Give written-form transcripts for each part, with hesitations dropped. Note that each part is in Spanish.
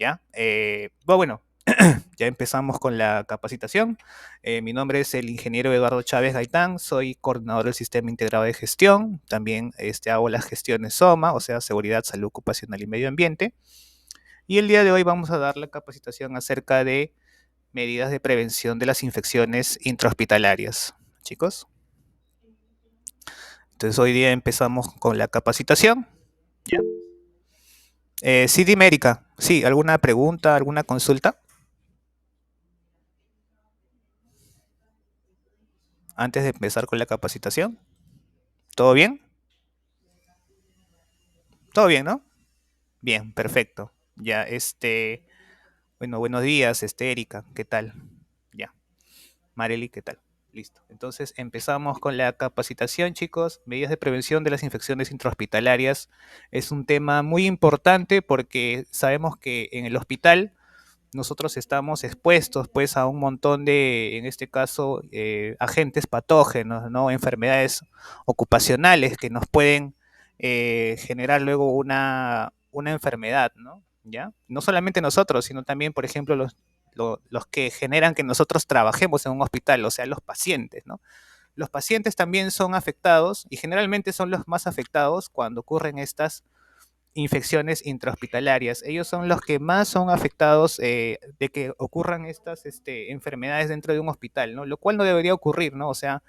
¿ya? Bueno, ya empezamos con la capacitación. Mi nombre es el ingeniero Eduardo Chávez Gaitán, soy coordinador del Sistema Integrado de Gestión, también hago las gestiones SOMA, o sea, Seguridad, Salud Ocupacional y Medio Ambiente. Y el día de hoy vamos a dar la capacitación acerca de medidas de prevención de las infecciones intrahospitalarias. Chicos, entonces hoy día empezamos con la capacitación. ¿Ya? Sí, dime, Erika, sí, ¿alguna pregunta, alguna consulta antes de empezar con la capacitación? ¿Todo bien? ¿Todo bien, no? Bien, perfecto. Ya, bueno, buenos días, Erika, ¿qué tal? Ya, Marely, ¿qué tal? Listo. Entonces empezamos con la capacitación, chicos. Medidas de prevención de las infecciones intrahospitalarias. Es un tema muy importante porque sabemos que en el hospital nosotros estamos expuestos pues a un montón de, en este caso, agentes patógenos, ¿no? Enfermedades ocupacionales que nos pueden generar luego una enfermedad, ¿no? ¿Ya? No solamente nosotros, sino también, por ejemplo, los que generan que nosotros trabajemos en un hospital, o sea, los pacientes, ¿no? Los pacientes también son afectados y generalmente son los más afectados cuando ocurren estas infecciones intrahospitalarias. Ellos son los que más son afectados de que ocurran estas enfermedades dentro de un hospital, ¿no? Lo cual no debería ocurrir, ¿no? O sea,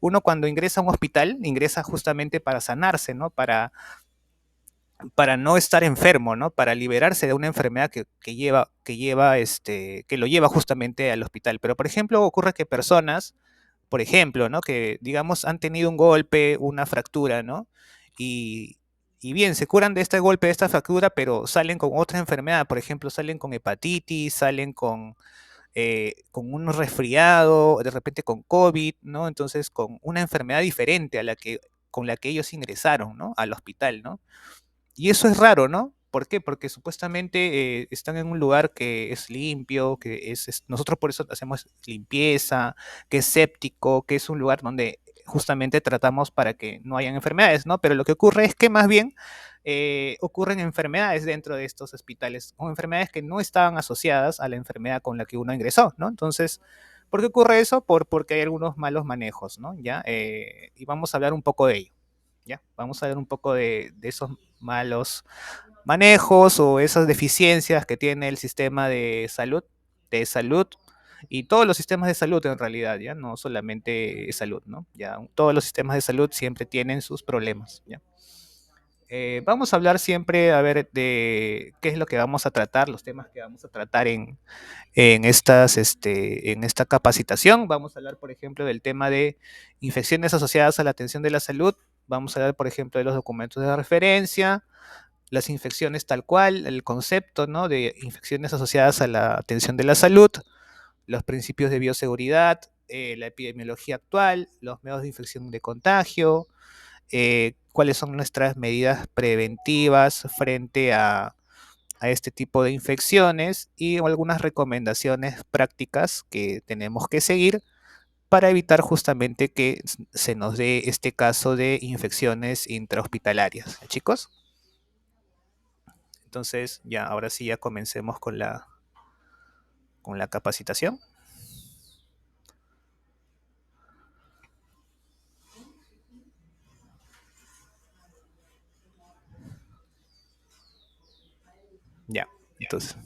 uno cuando ingresa a un hospital, ingresa justamente para sanarse, ¿no? Para no estar enfermo, ¿no? Para liberarse de una enfermedad que lo lleva justamente al hospital. Pero, por ejemplo, ocurre que personas, por ejemplo, ¿no? Que, digamos, han tenido un golpe, una fractura, ¿no? Y, y bien, se curan de este golpe, de esta fractura, pero salen con otra enfermedad. Por ejemplo, salen con hepatitis, salen con un resfriado, de repente con COVID, ¿no? Entonces, con una enfermedad diferente con la que ellos ingresaron, ¿no? Al hospital, ¿no? Y eso es raro, ¿no? ¿Por qué? Porque supuestamente están en un lugar que es limpio, nosotros por eso hacemos limpieza, que es séptico, que es un lugar donde justamente tratamos para que no hayan enfermedades, ¿no? Pero lo que ocurre es que más bien ocurren enfermedades dentro de estos hospitales, o enfermedades que no estaban asociadas a la enfermedad con la que uno ingresó, ¿no? Entonces, ¿por qué ocurre eso? Porque hay algunos malos manejos, ¿no? ¿Ya? Y vamos a hablar un poco de ello. ¿Ya? Vamos a ver un poco de esos malos manejos o esas deficiencias que tiene el sistema de salud y todos los sistemas de salud en realidad, ya no solamente salud, ¿no? Ya todos los sistemas de salud siempre tienen sus problemas, ¿ya? Vamos a hablar siempre, a ver, de qué es lo que vamos a tratar, los temas que vamos a tratar en esta capacitación. Vamos a hablar, por ejemplo, del tema de infecciones asociadas a la atención de la salud. Vamos a hablar, por ejemplo, de los documentos de referencia, las infecciones tal cual, el concepto, ¿no? De infecciones asociadas a la atención de la salud, los principios de bioseguridad, la epidemiología actual, los medios de infección de contagio, cuáles son nuestras medidas preventivas frente a este tipo de infecciones y algunas recomendaciones prácticas que tenemos que seguir para evitar justamente que se nos dé este caso de infecciones intrahospitalarias. Chicos, entonces ya, ahora sí ya comencemos con la capacitación. Ya, entonces,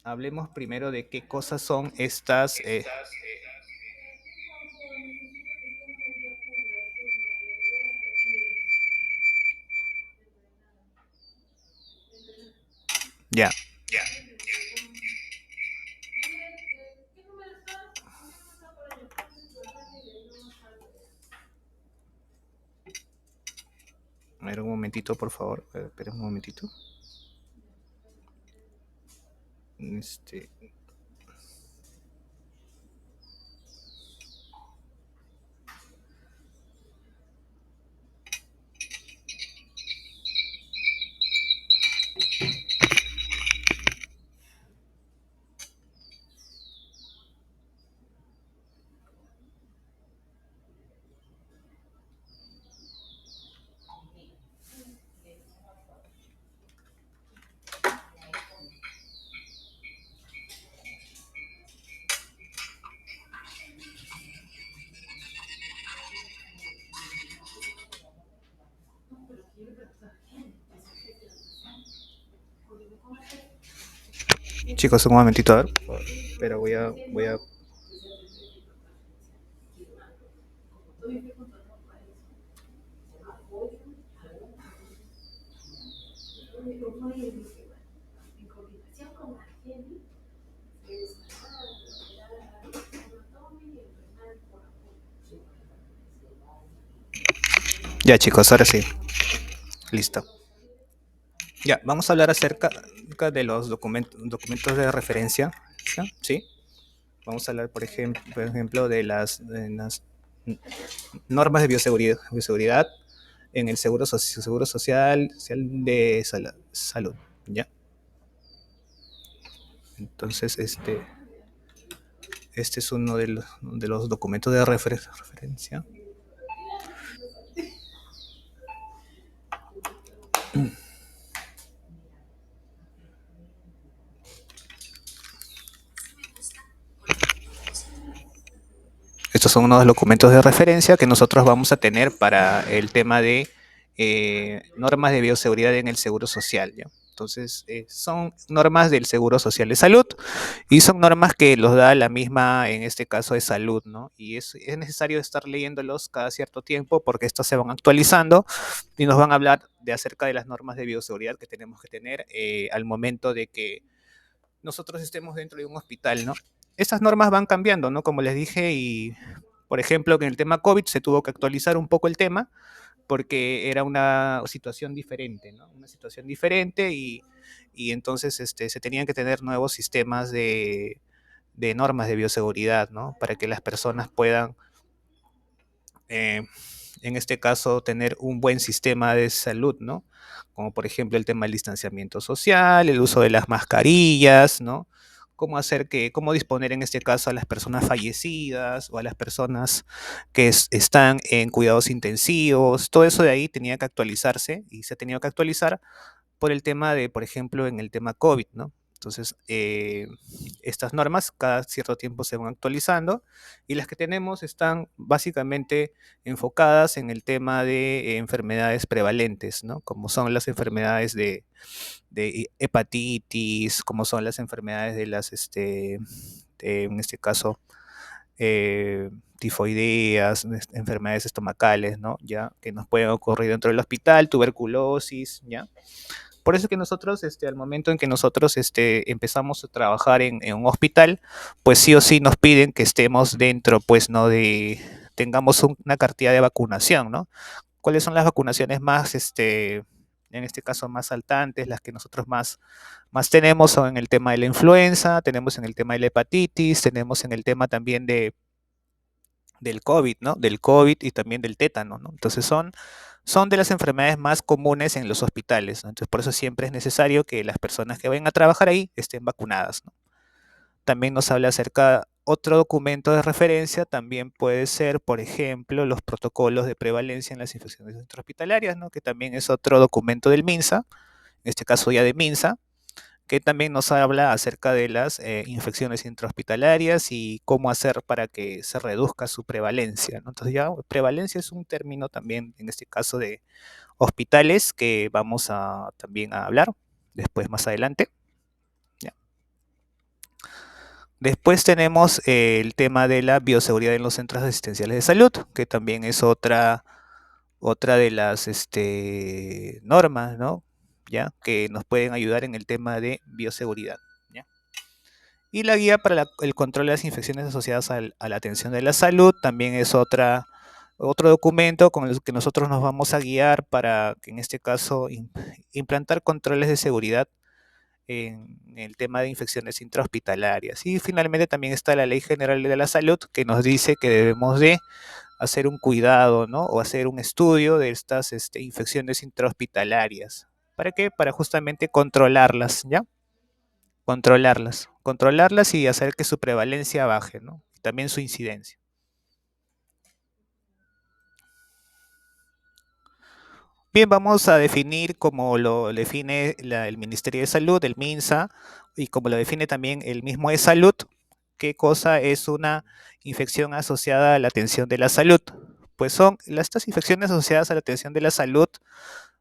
hablemos primero de qué cosas son estas. Ya, a ver un momentito, por favor. Espera un momentito. Este, Chicos, un momentito, a ver. Pero voy a... Ya, chicos, ahora sí. Listo. Ya, vamos a hablar acerca de los documentos de referencia. ¿Sí? Vamos a hablar, por ejemplo, de las normas de bioseguridad en el seguro social de salud. ¿Ya? Entonces, este es uno de los documentos de referencia. Estos son unos documentos de referencia que nosotros vamos a tener para el tema de normas de bioseguridad en el seguro social. ¿Ya? Entonces, son normas del Seguro Social de Salud y son normas que los da la misma, en este caso, de salud, ¿no? Y es necesario estar leyéndolos cada cierto tiempo porque estos se van actualizando y nos van a hablar de acerca de las normas de bioseguridad que tenemos que tener al momento de que nosotros estemos dentro de un hospital, ¿no? Estas normas van cambiando, ¿no? Como les dije, y por ejemplo, que en el tema COVID se tuvo que actualizar un poco el tema porque era una situación diferente, ¿no? Una situación diferente y entonces se tenían que tener nuevos sistemas de normas de bioseguridad, ¿no? Para que las personas puedan eh, en este caso, tener un buen sistema de salud, ¿no? Como por ejemplo el tema del distanciamiento social, el uso de las mascarillas, ¿no? Cómo disponer en este caso a las personas fallecidas o a las personas que están en cuidados intensivos, todo eso de ahí tenía que actualizarse y se ha tenido que actualizar por el tema de, por ejemplo, en el tema COVID, ¿no? Entonces, estas normas cada cierto tiempo se van actualizando y las que tenemos están básicamente enfocadas en el tema de enfermedades prevalentes, ¿no? Como son las enfermedades de hepatitis, como son las enfermedades en este caso, tifoideas, enfermedades estomacales, ¿no? Ya, que nos pueden ocurrir dentro del hospital, tuberculosis, ¿ya? Por eso que nosotros, al momento en que nosotros empezamos a trabajar en un hospital, pues sí o sí nos piden que estemos dentro, pues, ¿no? Tengamos una cartilla de vacunación, ¿no? ¿Cuáles son las vacunaciones más, en este caso, más saltantes, las que nosotros más tenemos son en el tema de la influenza, tenemos en el tema de la hepatitis, tenemos en el tema también del COVID, ¿no? Del COVID y también del tétano, ¿no? Entonces son de las enfermedades más comunes en los hospitales, ¿no? Entonces por eso siempre es necesario que las personas que vayan a trabajar ahí estén vacunadas, ¿no? También nos habla acerca, otro documento de referencia también puede ser, por ejemplo, los protocolos de prevalencia en las infecciones intrahospitalarias, ¿no? Que también es otro documento del MINSA, en este caso ya de MINSA, que también nos habla acerca de las infecciones intrahospitalarias y cómo hacer para que se reduzca su prevalencia, ¿no? Entonces ya prevalencia es un término también, en este caso de hospitales, que vamos a también a hablar después más adelante. ¿Ya? Después tenemos el tema de la bioseguridad en los centros asistenciales de salud, que también es otra de las normas, ¿no? ¿Ya? Que nos pueden ayudar en el tema de bioseguridad. ¿Ya? Y la guía para el control de las infecciones asociadas a la atención de la salud también es otro documento con el que nosotros nos vamos a guiar para que en este caso implantar controles de seguridad en el tema de infecciones intrahospitalarias. Y finalmente también está la Ley General de la Salud que nos dice que debemos de hacer un cuidado, ¿no? O hacer un estudio de estas infecciones intrahospitalarias. ¿Para qué? Para justamente controlarlas, ¿ya? Controlarlas y hacer que su prevalencia baje, ¿no? Y también su incidencia. Bien, vamos a definir como lo define el Ministerio de Salud, el MINSA, y como lo define también el mismo de Salud, qué cosa es una infección asociada a la atención de la salud. Pues son estas infecciones asociadas a la atención de la salud,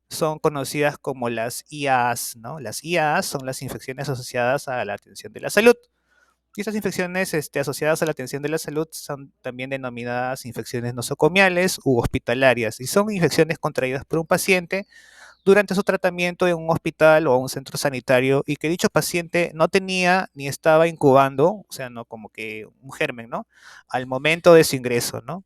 son conocidas como las IAAs, ¿no? Las IAAs son las infecciones asociadas a la atención de la salud. Y estas infecciones asociadas a la atención de la salud son también denominadas infecciones nosocomiales u hospitalarias y son infecciones contraídas por un paciente durante su tratamiento en un hospital o un centro sanitario y que dicho paciente no tenía ni estaba incubando, o sea, no como que un germen, ¿no? Al momento de su ingreso, ¿no?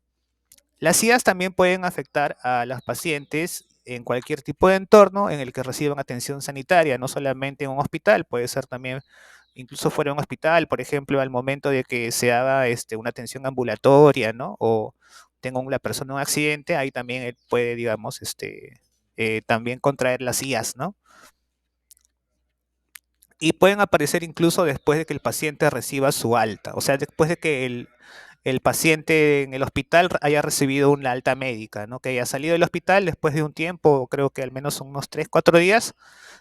Las IAs también pueden afectar a las pacientes en cualquier tipo de entorno en el que reciban atención sanitaria, no solamente en un hospital, puede ser también incluso fuera de un hospital, por ejemplo, al momento de que se haga una atención ambulatoria, ¿no? O tenga la persona un accidente, ahí también él puede, digamos, también contraer las IAs, ¿no? Y pueden aparecer incluso después de que el paciente reciba su alta, o sea, después de que el paciente en el hospital haya recibido una alta médica, ¿no? Que haya salido del hospital después de un tiempo, creo que al menos unos 3 4 días,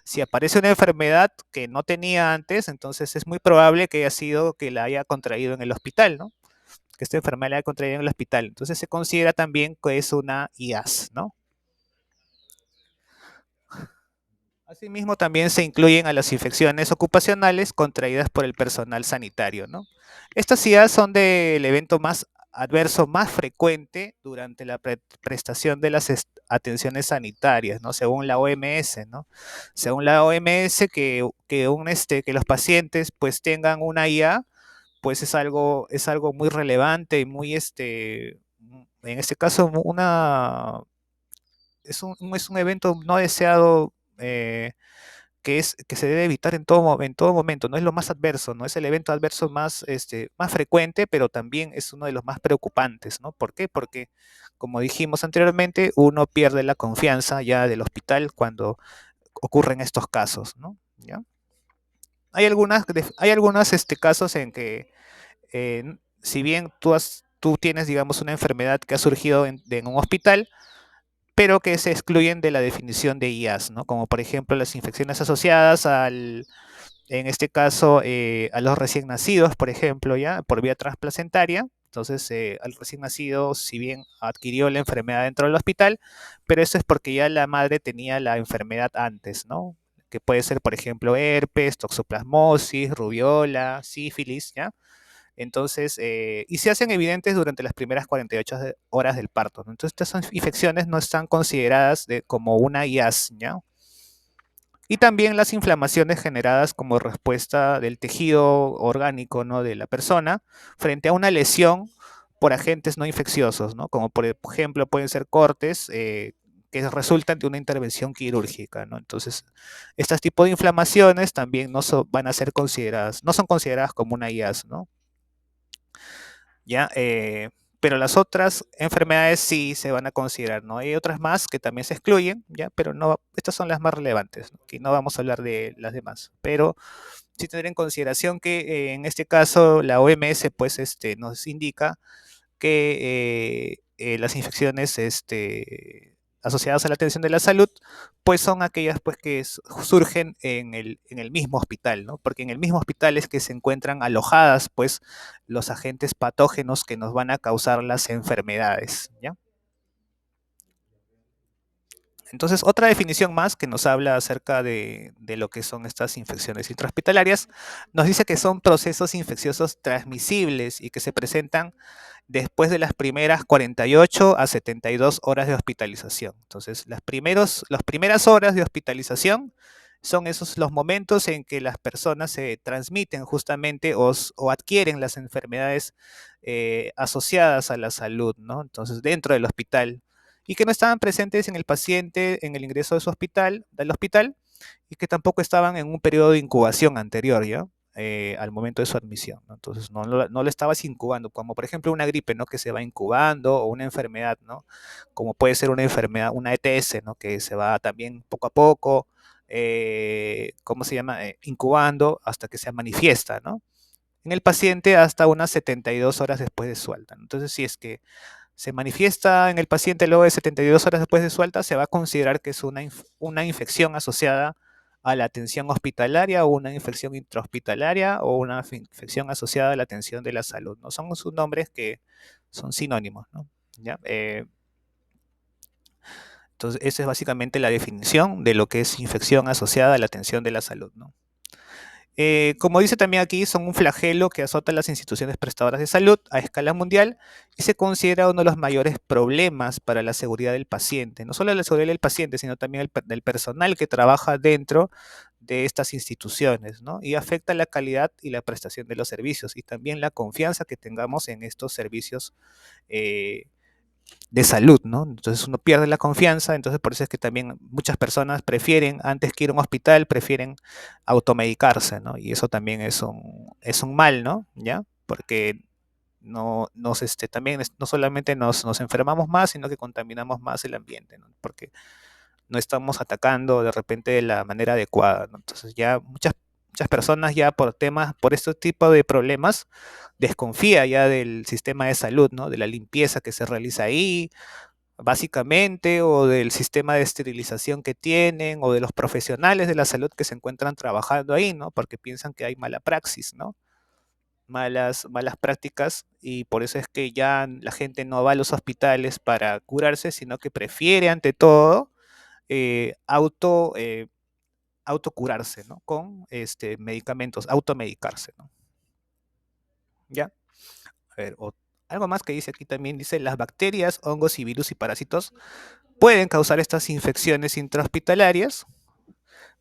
si aparece una enfermedad que no tenía antes, entonces es muy probable que haya sido que la haya contraído en el hospital, ¿no? Que esta enfermedad la haya contraído en el hospital. Entonces se considera también que es una IAS, ¿no? Asimismo, también se incluyen a las infecciones ocupacionales contraídas por el personal sanitario, ¿no? Estas IAs son del evento más adverso más frecuente durante la prestación de las atenciones sanitarias, ¿no? Según la OMS, ¿no? Según la OMS, que los pacientes pues tengan una IA, pues es algo muy relevante y muy, en este caso, es un evento no deseado, que se debe evitar en todo momento, no es lo más adverso, no es el evento adverso más frecuente, pero también es uno de los más preocupantes, ¿no? ¿Por qué? Porque, como dijimos anteriormente, uno pierde la confianza ya del hospital cuando ocurren estos casos, ¿no? ¿Ya? Hay algunos casos en que, si bien tú tienes, digamos, una enfermedad que ha surgido en un hospital, pero que se excluyen de la definición de IAS, ¿no? Como por ejemplo las infecciones asociadas en este caso, a los recién nacidos, por ejemplo, ya por vía transplacentaria. Entonces, al recién nacido, si bien adquirió la enfermedad dentro del hospital, pero eso es porque ya la madre tenía la enfermedad antes, ¿no? Que puede ser, por ejemplo, herpes, toxoplasmosis, rubiola, sífilis, ¿ya? Entonces, y se hacen evidentes durante las primeras 48 horas del parto, ¿no? Entonces, estas infecciones no están consideradas como una IAS, ¿ya? Y también las inflamaciones generadas como respuesta del tejido orgánico, ¿no? De la persona frente a una lesión por agentes no infecciosos, ¿no? Como por ejemplo pueden ser cortes que resultan de una intervención quirúrgica, ¿no? Entonces, estos tipos de inflamaciones también van a ser consideradas, no son consideradas como una IAS, ¿no? ¿Ya? Pero las otras enfermedades sí se van a considerar, ¿no? Hay otras más que también se excluyen, ¿ya? Pero no, estas son las más relevantes, ¿no? Que no vamos a hablar de las demás, pero sí tener en consideración que en este caso la OMS pues nos indica que las infecciones asociadas a la atención de la salud, pues son aquellas pues que surgen en el mismo hospital, ¿no? Porque en el mismo hospital es que se encuentran alojadas pues los agentes patógenos que nos van a causar las enfermedades, ¿ya? Entonces, otra definición más que nos habla acerca de lo que son estas infecciones intrahospitalarias, nos dice que son procesos infecciosos transmisibles y que se presentan después de las primeras 48 a 72 horas de hospitalización. Entonces, las primeras horas de hospitalización son esos los momentos en que las personas se transmiten justamente o adquieren las enfermedades asociadas a la salud, ¿no? Entonces, dentro del hospital y que no estaban presentes en el paciente en el ingreso de del hospital, y que tampoco estaban en un periodo de incubación anterior, ¿ya? Al momento de su admisión, ¿no? Entonces no lo estabas incubando, como por ejemplo una gripe, ¿no? Que se va incubando, o una enfermedad, ¿no? Como puede ser una enfermedad, una ETS, ¿no? Que se va también poco a poco, ¿cómo se llama? Incubando hasta que se manifiesta, ¿no? En el paciente hasta unas 72 horas después de su alta, ¿no? Entonces, si es que se manifiesta en el paciente luego de 72 horas después de su alta, se va a considerar que es una infección asociada a la atención hospitalaria o una infección intrahospitalaria o una infección asociada a la atención de la salud, ¿no? Son sus nombres que son sinónimos, ¿no? ¿Ya? Entonces, esa es básicamente la definición de lo que es infección asociada a la atención de la salud, ¿no? Como dice también aquí, son un flagelo que azota a las instituciones prestadoras de salud a escala mundial y se considera uno de los mayores problemas para la seguridad del paciente. No solo la seguridad del paciente, sino también del personal que trabaja dentro de estas instituciones, ¿no? Y afecta la calidad y la prestación de los servicios y también la confianza que tengamos en estos servicios eh, de salud, ¿no? Entonces uno pierde la confianza, entonces por eso es que también muchas personas prefieren, antes que ir a un hospital, prefieren automedicarse, ¿no? Y eso también es un mal, ¿no? ¿Ya? Porque también no solamente nos enfermamos más, sino que contaminamos más el ambiente, ¿no? Porque no estamos atacando de repente de la manera adecuada, ¿no? Entonces ya muchas personas ya por este tipo de problemas, desconfía ya del sistema de salud, ¿no? De la limpieza que se realiza ahí, básicamente, o del sistema de esterilización que tienen, o de los profesionales de la salud que se encuentran trabajando ahí, ¿no? Porque piensan que hay mala praxis, ¿no? Malas prácticas, y por eso es que ya la gente no va a los hospitales para curarse, sino que prefiere ante todo eh, auto, eh, autocurarse, ¿no? Con medicamentos, automedicarse, ¿no? ¿Ya? A ver, algo más que dice aquí también, dice, las bacterias, hongos y virus y parásitos pueden causar estas infecciones intrahospitalarias,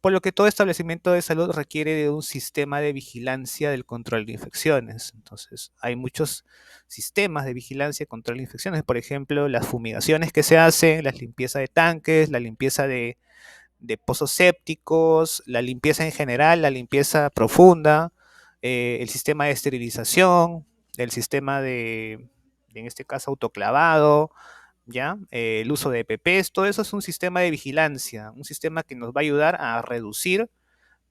por lo que todo establecimiento de salud requiere de un sistema de vigilancia del control de infecciones. Entonces, hay muchos sistemas de vigilancia y control de infecciones, por ejemplo, las fumigaciones que se hacen, la limpieza de tanques, la limpieza de pozos sépticos, la limpieza en general, la limpieza profunda, el sistema de esterilización, el sistema en este caso, autoclavado, ¿ya? El uso de EPPs, todo eso es un sistema de vigilancia, un sistema que nos va a ayudar a reducir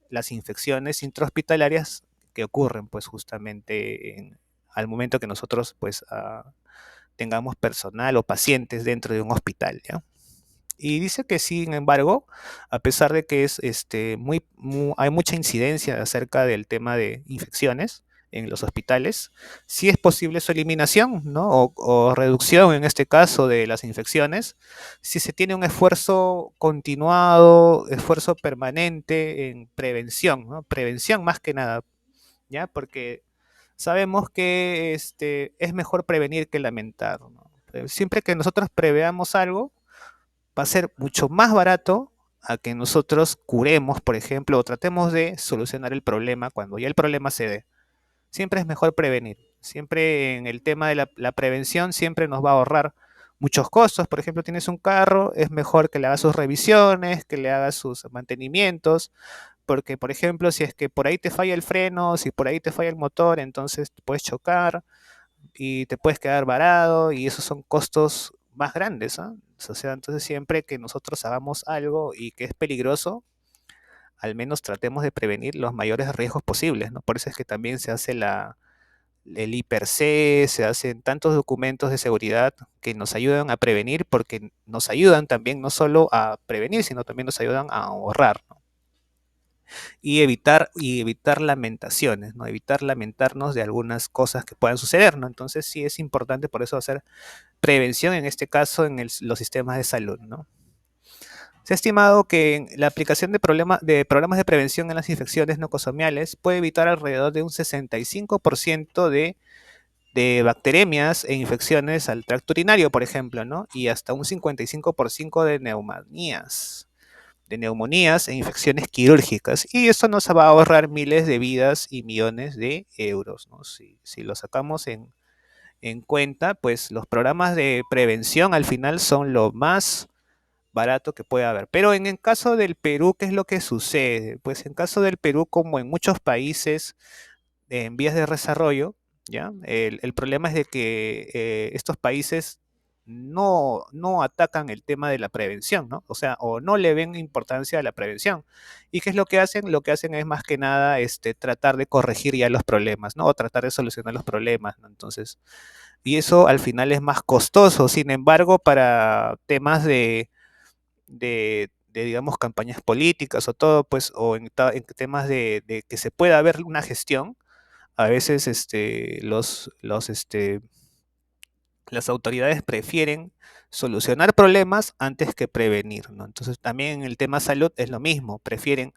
las infecciones intrahospitalarias que ocurren, pues, justamente al momento que nosotros, pues, tengamos personal o pacientes dentro de un hospital, ¿ya? Y dice que, sin embargo, a pesar de que es hay mucha incidencia acerca del tema de infecciones en los hospitales, sí es posible su eliminación, ¿no? O reducción, en este caso, de las infecciones, si se tiene un esfuerzo continuado, esfuerzo permanente en prevención, ¿no? Prevención más que nada, ¿ya? Porque sabemos que es mejor prevenir que lamentar, ¿no? Siempre que nosotros preveamos algo, va a ser mucho más barato a que nosotros curemos, por ejemplo, o tratemos de solucionar el problema cuando ya el problema se dé. Siempre es mejor prevenir. Siempre en el tema de la prevención, siempre nos va a ahorrar muchos costos. Por ejemplo, tienes un carro, es mejor que le hagas sus revisiones, que le hagas sus mantenimientos, porque, por ejemplo, si es que por ahí te falla el freno, si por ahí te falla el motor, entonces te puedes chocar y te puedes quedar varado, y esos son costos más grandes, ¿ah? O sea, entonces siempre que nosotros hagamos algo y que es peligroso, al menos tratemos de prevenir los mayores riesgos posibles, ¿no? Por eso es que también se hace el IPRC, se hacen tantos documentos de seguridad que nos ayudan a prevenir, porque nos ayudan también no solo a prevenir, sino también nos ayudan a ahorrar, ¿no? Y evitar lamentaciones, ¿no? Evitar lamentarnos de algunas cosas que puedan suceder, ¿no? Entonces sí es importante por eso hacer prevención, en este caso en los sistemas de salud, ¿no? Se ha estimado que la aplicación de programas de prevención en las infecciones nosocomiales puede evitar alrededor de un 65% de bacteremias e infecciones al tracto urinario, por ejemplo, ¿no? Y hasta un 55% de neumonías e infecciones quirúrgicas. Y esto nos va a ahorrar miles de vidas y millones de euros, ¿no? Si lo sacamos en cuenta, pues los programas de prevención al final son lo más barato que puede haber. Pero en el caso del Perú, ¿qué es lo que sucede? Pues en caso del Perú, como en muchos países en vías de desarrollo, ¿ya? El problema es de que estos países no atacan el tema de la prevención, ¿no? O sea, o no le ven importancia a la prevención. ¿Y qué es lo que hacen? Lo que hacen es más que nada tratar de corregir ya los problemas, ¿no? O tratar de solucionar los problemas, ¿no? Entonces, y eso al final es más costoso. Sin embargo, para temas digamos, campañas políticas o todo, pues, o en temas de que se pueda haber una gestión, a veces Las autoridades prefieren solucionar problemas antes que prevenir, ¿no? Entonces también en el tema salud es lo mismo, prefieren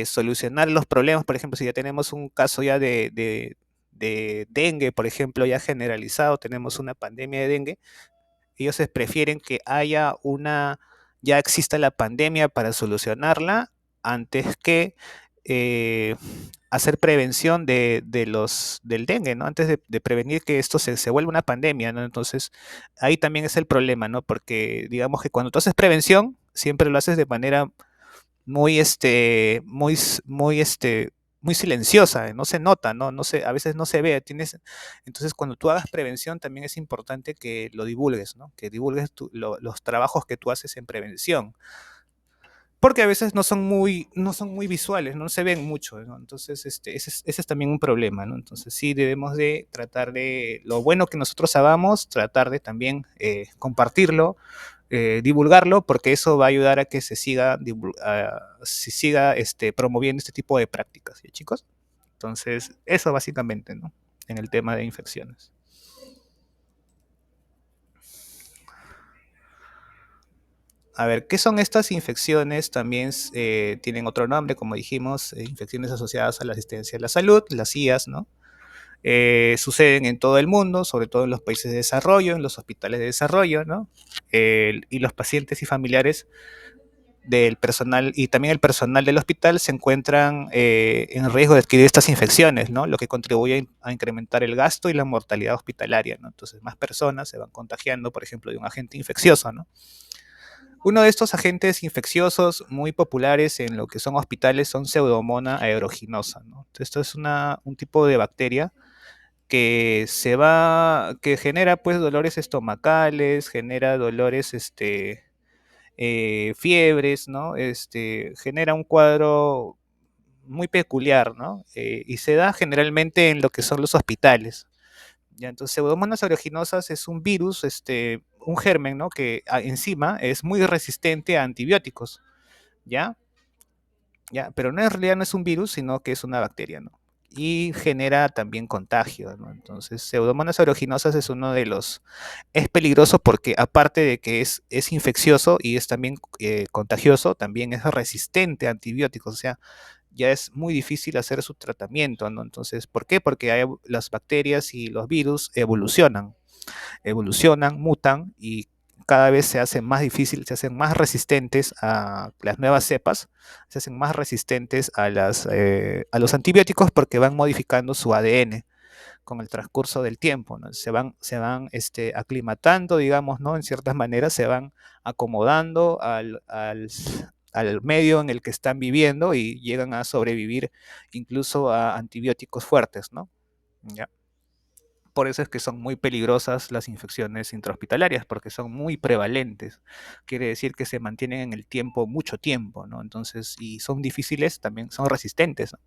solucionar los problemas. Por ejemplo, si ya tenemos un caso ya de dengue, por ejemplo, ya generalizado, tenemos una pandemia de dengue, ellos prefieren que ya exista la pandemia para solucionarla antes que eh, hacer prevención del dengue, ¿no? Antes de prevenir que esto se vuelva una pandemia, ¿no? Entonces, ahí también es el problema, ¿no? Porque digamos que cuando tú haces prevención, siempre lo haces de manera muy, muy silenciosa, no se nota, ¿no? A veces no se ve. Entonces, cuando tú hagas prevención, también es importante que lo divulgues, ¿no? Que divulgues los trabajos que tú haces en prevención. Porque a veces no son muy visuales, no se ven mucho, ¿no? Entonces, ese es también un problema, ¿no? Entonces, sí debemos de tratar de lo bueno que nosotros hagamos, tratar de también compartirlo, divulgarlo, porque eso va a ayudar a que se siga promoviendo este tipo de prácticas, ¿sí, chicos? Entonces, eso básicamente, ¿no? En el tema de infecciones. A ver, ¿qué son estas infecciones? También tienen otro nombre, como dijimos, infecciones asociadas a la asistencia a la salud, las IAS, ¿no? Suceden en todo el mundo, sobre todo en los países de desarrollo, en los hospitales de desarrollo, ¿no? Y los pacientes y familiares del personal y también el personal del hospital se encuentran en riesgo de adquirir estas infecciones, ¿no? Lo que contribuye a incrementar el gasto y la mortalidad hospitalaria, ¿no? Entonces, más personas se van contagiando, por ejemplo, de un agente infeccioso, ¿no? Uno de estos agentes infecciosos muy populares en lo que son hospitales son Pseudomonas aeruginosa, ¿no? Esto es un tipo de bacteria que genera pues dolores estomacales, genera dolores, fiebres, ¿no? Genera un cuadro muy peculiar, ¿no? Y se da generalmente en lo que son los hospitales. Ya, entonces, Pseudomonas aeruginosa es un virus, un germen, ¿no? Que encima es muy resistente a antibióticos, ¿ya? ¿Ya? Pero no, en realidad no es un virus, sino que es una bacteria, ¿no? Y genera también contagio, ¿no? Entonces, Pseudomonas aeruginosa es peligroso porque aparte de que es infeccioso y es también contagioso, también es resistente a antibióticos, o sea, ya es muy difícil hacer su tratamiento, ¿no? Entonces, ¿por qué? Porque las bacterias y los virus evolucionan, mutan y cada vez se hace más difícil, se hacen más resistentes a las nuevas cepas, se hacen más resistentes a los antibióticos porque van modificando su ADN con el transcurso del tiempo, ¿no? Se van aclimatando, digamos, ¿no? En ciertas maneras se van acomodando al medio en el que están viviendo y llegan a sobrevivir incluso a antibióticos fuertes, ¿no? ¿Ya? Por eso es que son muy peligrosas las infecciones intrahospitalarias, porque son muy prevalentes. Quiere decir que se mantienen en el tiempo mucho tiempo, ¿no? Entonces, y son difíciles, también son resistentes, ¿no?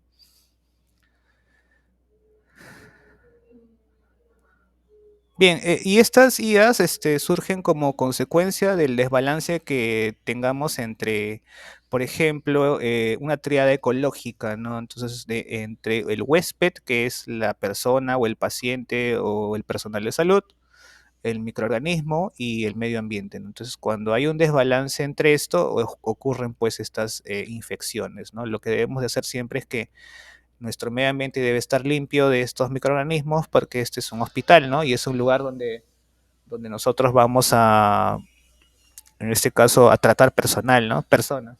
Bien, y estas IAs surgen como consecuencia del desbalance que tengamos entre, por ejemplo, una tríada ecológica, ¿no? Entonces, entre el huésped, que es la persona o el paciente o el personal de salud, el microorganismo y el medio ambiente, ¿no? Entonces, cuando hay un desbalance entre esto, ocurren pues estas infecciones, ¿no? Lo que debemos de hacer siempre es que nuestro medio ambiente debe estar limpio de estos microorganismos porque este es un hospital, ¿no? Y es un lugar donde nosotros vamos en este caso, a tratar personal, ¿no? Personas.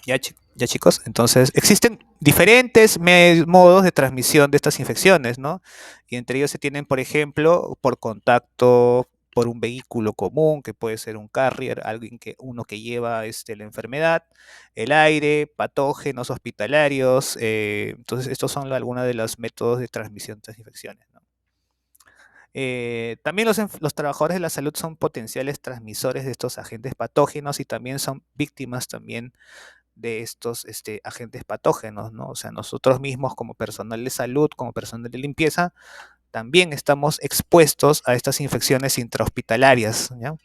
Ya chicos, entonces existen diferentes modos de transmisión de estas infecciones, ¿no? Y entre ellos se tienen, por ejemplo, por contacto, por un vehículo común, que puede ser un carrier, uno que lleva la enfermedad, el aire, patógenos hospitalarios. Entonces, estos son algunos de los métodos de transmisión de estas infecciones, ¿no? También los trabajadores de la salud son potenciales transmisores de estos agentes patógenos y también son víctimas también de estos agentes patógenos, ¿no? O sea, nosotros mismos como personal de salud, como personal de limpieza, también estamos expuestos a estas infecciones intrahospitalarias, ¿ya?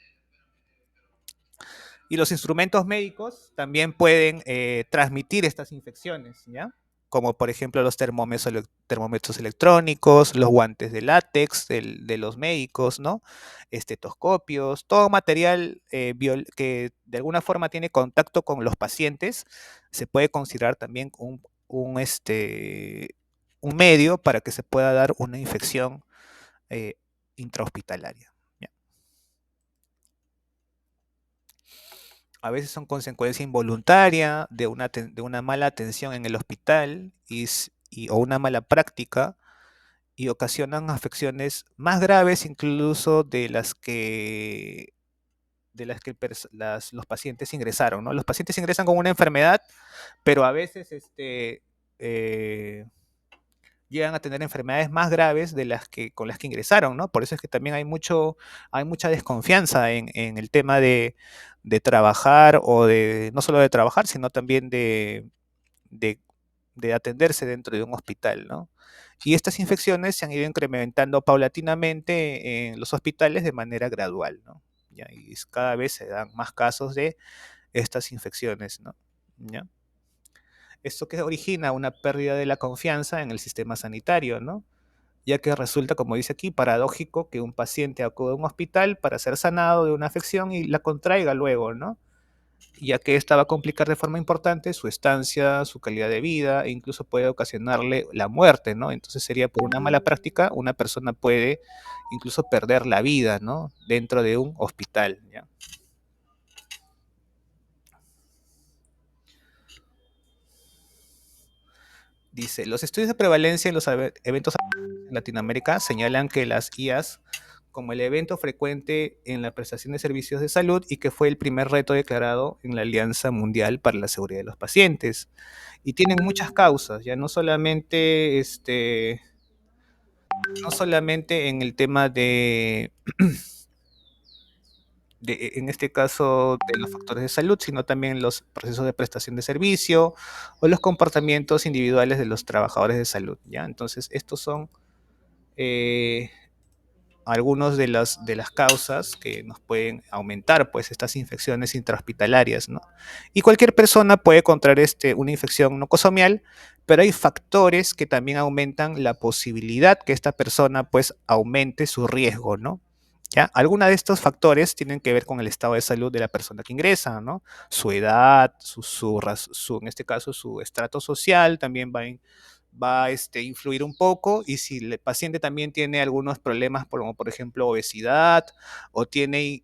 Y los instrumentos médicos también pueden transmitir estas infecciones, ¿ya? como por ejemplo los termómetros electrónicos, los guantes de látex de los médicos, ¿no? Estetoscopios, todo material que de alguna forma tiene contacto con los pacientes, se puede considerar también un medio para que se pueda dar una infección eh, intrahospitalaria. ¿Ya? A veces son consecuencia involuntaria de una mala atención en el hospital o una mala práctica y ocasionan afecciones más graves incluso de las que los pacientes ingresaron, ¿no? Los pacientes ingresan con una enfermedad, pero a veces eh, llegan a tener enfermedades más graves con las que ingresaron, ¿no? Por eso es que también hay mucha desconfianza en el tema de trabajar no solo de trabajar, sino también de, de atenderse dentro de un hospital, ¿no? Y estas infecciones se han ido incrementando paulatinamente en los hospitales de manera gradual, ¿no? ¿Ya? Y cada vez se dan más casos de estas infecciones, ¿no? ¿Ya? Esto que origina una pérdida de la confianza en el sistema sanitario, ¿no? Ya que resulta, como dice aquí, paradójico que un paciente acude a un hospital para ser sanado de una afección y la contraiga luego, ¿no? Ya que esta va a complicar de forma importante su estancia, su calidad de vida e incluso puede ocasionarle la muerte, ¿no? Entonces sería por una mala práctica, una persona puede incluso perder la vida, ¿no? Dentro de un hospital, ¿ya? Dice, los estudios de prevalencia en los eventos en Latinoamérica señalan que las IAS como el evento frecuente en la prestación de servicios de salud y que fue el primer reto declarado en la Alianza Mundial para la Seguridad de los Pacientes. Y tienen muchas causas, ya no solamente en el tema en este caso, de los factores de salud, sino también los procesos de prestación de servicio o los comportamientos individuales de los trabajadores de salud, ¿ya? Entonces, estos son eh, algunos de las causas que nos pueden aumentar pues estas infecciones intrahospitalarias, ¿no? Y cualquier persona puede contraer una infección nocosomial, pero hay factores que también aumentan la posibilidad que esta persona pues aumente su riesgo, ¿no? ¿Ya? Algunos de estos factores tienen que ver con el estado de salud de la persona que ingresa, ¿no? Su edad, en este caso su estrato social también va a influir un poco y si el paciente también tiene algunos problemas, como por ejemplo obesidad o tiene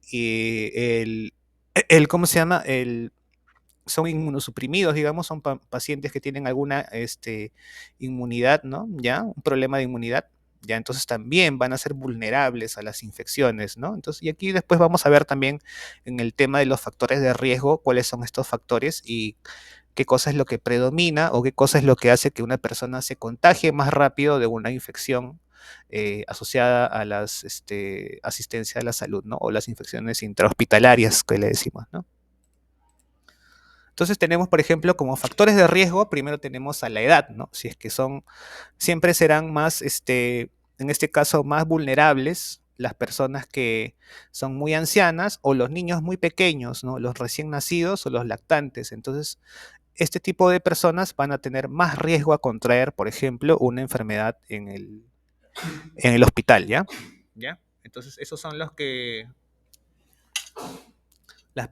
¿cómo se llama? Son inmunosuprimidos, digamos, son pacientes que tienen alguna inmunidad, ¿no? ¿Ya? Un problema de inmunidad. Ya, entonces también van a ser vulnerables a las infecciones, ¿no? Entonces, y aquí después vamos a ver también en el tema de los factores de riesgo, cuáles son estos factores y qué cosa es lo que predomina o qué cosa es lo que hace que una persona se contagie más rápido de una infección asociada a las asistencia a la salud, ¿no? O las infecciones intrahospitalarias que le decimos, ¿no? Entonces tenemos, por ejemplo, como factores de riesgo, primero tenemos a la edad, ¿no? Si es que siempre serán más, en este caso, más vulnerables las personas que son muy ancianas o los niños muy pequeños, ¿no? Los recién nacidos o los lactantes. Entonces, este tipo de personas van a tener más riesgo a contraer, por ejemplo, una enfermedad en el hospital, ¿ya? ¿Ya? Entonces, esos son las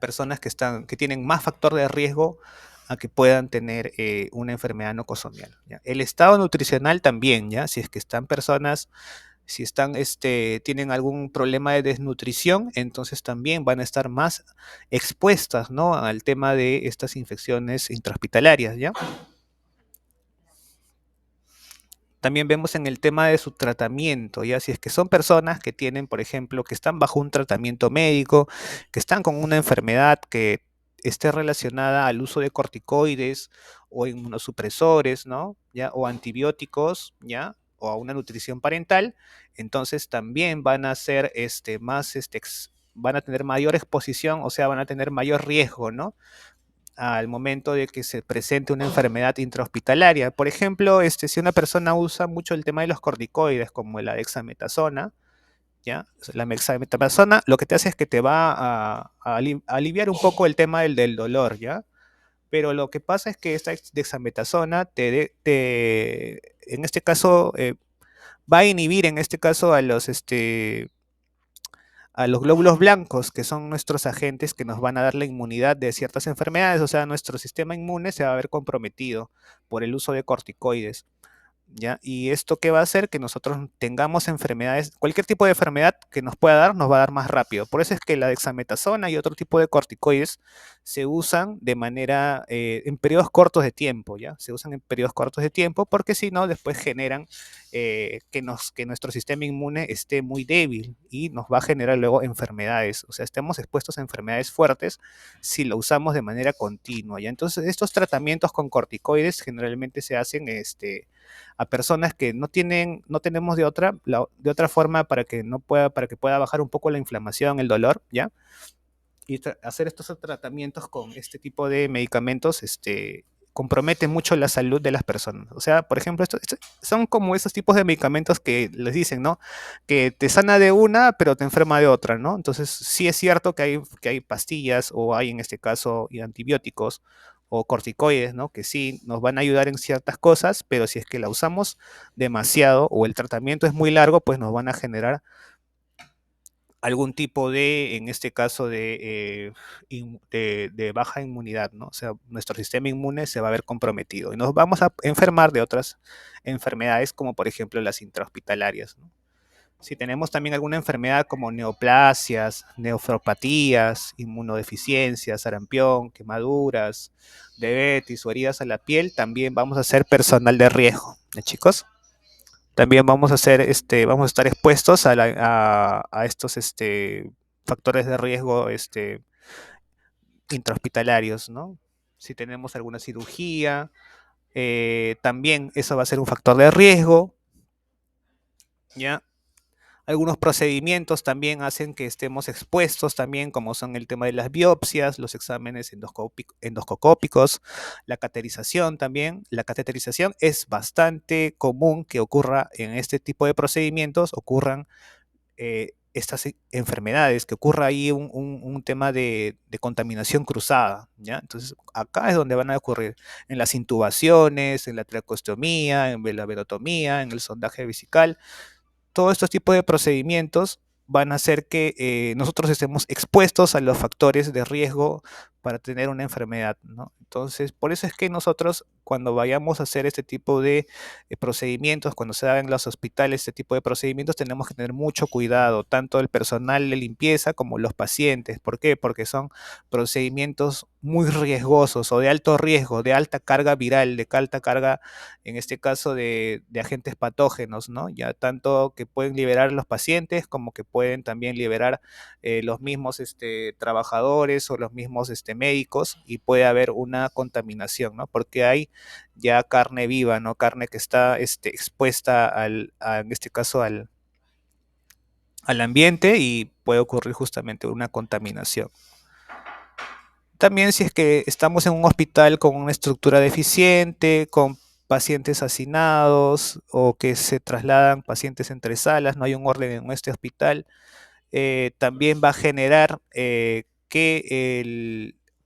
personas que tienen más factor de riesgo a que puedan tener una enfermedad nocosomial, ¿ya? El estado nutricional también, ¿ya? Si es que tienen algún problema de desnutrición, entonces también van a estar más expuestas, ¿no? Al tema de estas infecciones intrahospitalarias, ¿ya? También vemos en el tema de su tratamiento, ya si es que son personas que tienen, por ejemplo, que están bajo un tratamiento médico, que están con una enfermedad que esté relacionada al uso de corticoides o inmunosupresores, ¿no? ¿Ya? O antibióticos, ¿ya? O a una nutrición parental, entonces también van a ser van a tener mayor exposición, o sea, van a tener mayor riesgo, ¿no? Al momento de que se presente una enfermedad intrahospitalaria. Por ejemplo, si una persona usa mucho el tema de los corticoides, como la dexametasona, ¿ya? La dexametasona lo que te hace es que te va a aliviar un poco el tema del dolor, ¿ya? Pero lo que pasa es que esta dexametasona en este caso, va a inhibir en este caso a los glóbulos blancos, que son nuestros agentes que nos van a dar la inmunidad de ciertas enfermedades, o sea, nuestro sistema inmune se va a ver comprometido por el uso de corticoides. ¿Ya? Y esto qué va a hacer que nosotros tengamos enfermedades, cualquier tipo de enfermedad que nos pueda dar, nos va a dar más rápido. Por eso es que la dexametasona y otro tipo de corticoides se usan de manera, en periodos cortos de tiempo, ¿ya? Se usan en periodos cortos de tiempo porque si no, después generan que nuestro sistema inmune esté muy débil y nos va a generar luego enfermedades. O sea, estemos expuestos a enfermedades fuertes si lo usamos de manera continua, ¿ya? Entonces, estos tratamientos con corticoides generalmente se hacen, a personas que no tenemos de otra forma para que pueda bajar un poco la inflamación, el dolor, ¿ya? Y hacer estos tratamientos con este tipo de medicamentos, compromete mucho la salud de las personas. O sea, por ejemplo, son como esos tipos de medicamentos que les dicen, ¿no? Que te sana de una, pero te enferma de otra, ¿no? Entonces, sí es cierto que hay pastillas o hay en este caso y antibióticos o corticoides, ¿no? Que sí nos van a ayudar en ciertas cosas, pero si es que la usamos demasiado o el tratamiento es muy largo, pues nos van a generar algún tipo de, en este caso, de baja inmunidad, ¿no? O sea, nuestro sistema inmune se va a ver comprometido y nos vamos a enfermar de otras enfermedades, como por ejemplo las intrahospitalarias, ¿no? Si tenemos también alguna enfermedad como neoplasias, nefropatías, inmunodeficiencias, sarampión, quemaduras, diabetes o heridas a la piel, también vamos a ser personal de riesgo, ¿eh, chicos? También vamos a estar expuestos a estos factores de riesgo intrahospitalarios, ¿no? Si tenemos alguna cirugía, también eso va a ser un factor de riesgo, ¿ya? Algunos procedimientos también hacen que estemos expuestos también, como son el tema de las biopsias, los exámenes endoscopícos, la cateterización también. La cateterización es bastante común que ocurra en este tipo de procedimientos, ocurran estas enfermedades, que ocurra ahí un tema de contaminación cruzada, ¿ya? Entonces, acá es donde van a ocurrir, en las intubaciones, en la traqueostomía, en la verotomía, en el sondaje vesical, todos estos tipos de procedimientos van a hacer que nosotros estemos expuestos a los factores de riesgo para tener una enfermedad, ¿no? Entonces, por eso es que nosotros, cuando vayamos a hacer este tipo de procedimientos, cuando se hagan en los hospitales este tipo de procedimientos, tenemos que tener mucho cuidado, tanto el personal de limpieza como los pacientes. ¿Por qué? Porque son procedimientos muy riesgosos o de alto riesgo, de alta carga viral, de alta carga en este caso de agentes patógenos, ¿no? Ya tanto que pueden liberar los pacientes como que pueden también liberar los mismos trabajadores o los mismos médicos y puede haber una contaminación, ¿no? Porque hay ya carne viva, ¿no? Carne que está expuesta en este caso al ambiente y puede ocurrir justamente una contaminación. También si es que estamos en un hospital con una estructura deficiente, con pacientes hacinados o que se trasladan pacientes entre salas, no hay un orden en este hospital, también va a generar que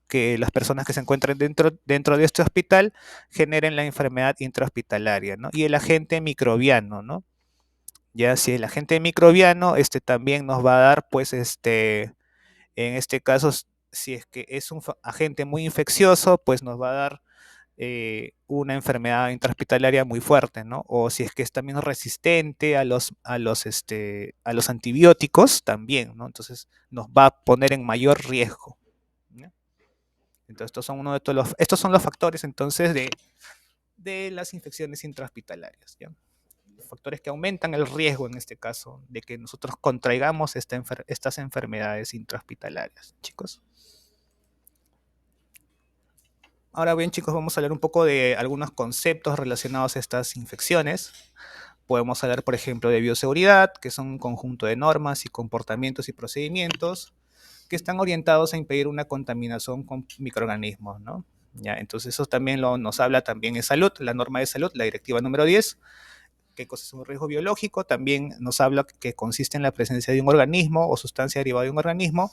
las personas que se encuentren dentro de este hospital generen la enfermedad intrahospitalaria, ¿no? Y el agente microbiano, ¿no? Ya si el agente microbiano, también nos va a dar, pues, en este caso, si es que es un agente muy infeccioso, pues nos va a dar una enfermedad intrahospitalaria muy fuerte, ¿no? O si es que es también resistente a los antibióticos, también, ¿no? Entonces nos va a poner en mayor riesgo, ¿no? Entonces estos son los factores entonces de las infecciones intrahospitalarias, ¿ya? Los factores que aumentan el riesgo en este caso de que nosotros contraigamos estas enfermedades intrahospitalarias, chicos. Ahora bien, chicos, vamos a hablar un poco de algunos conceptos relacionados a estas infecciones. Podemos hablar, por ejemplo, de bioseguridad, que son un conjunto de normas y comportamientos y procedimientos que están orientados a impedir una contaminación con microorganismos, ¿no? Ya, entonces eso también nos habla también de salud, la norma de salud, la directiva número 10, que es un riesgo biológico, también nos habla que consiste en la presencia de un organismo o sustancia derivada de un organismo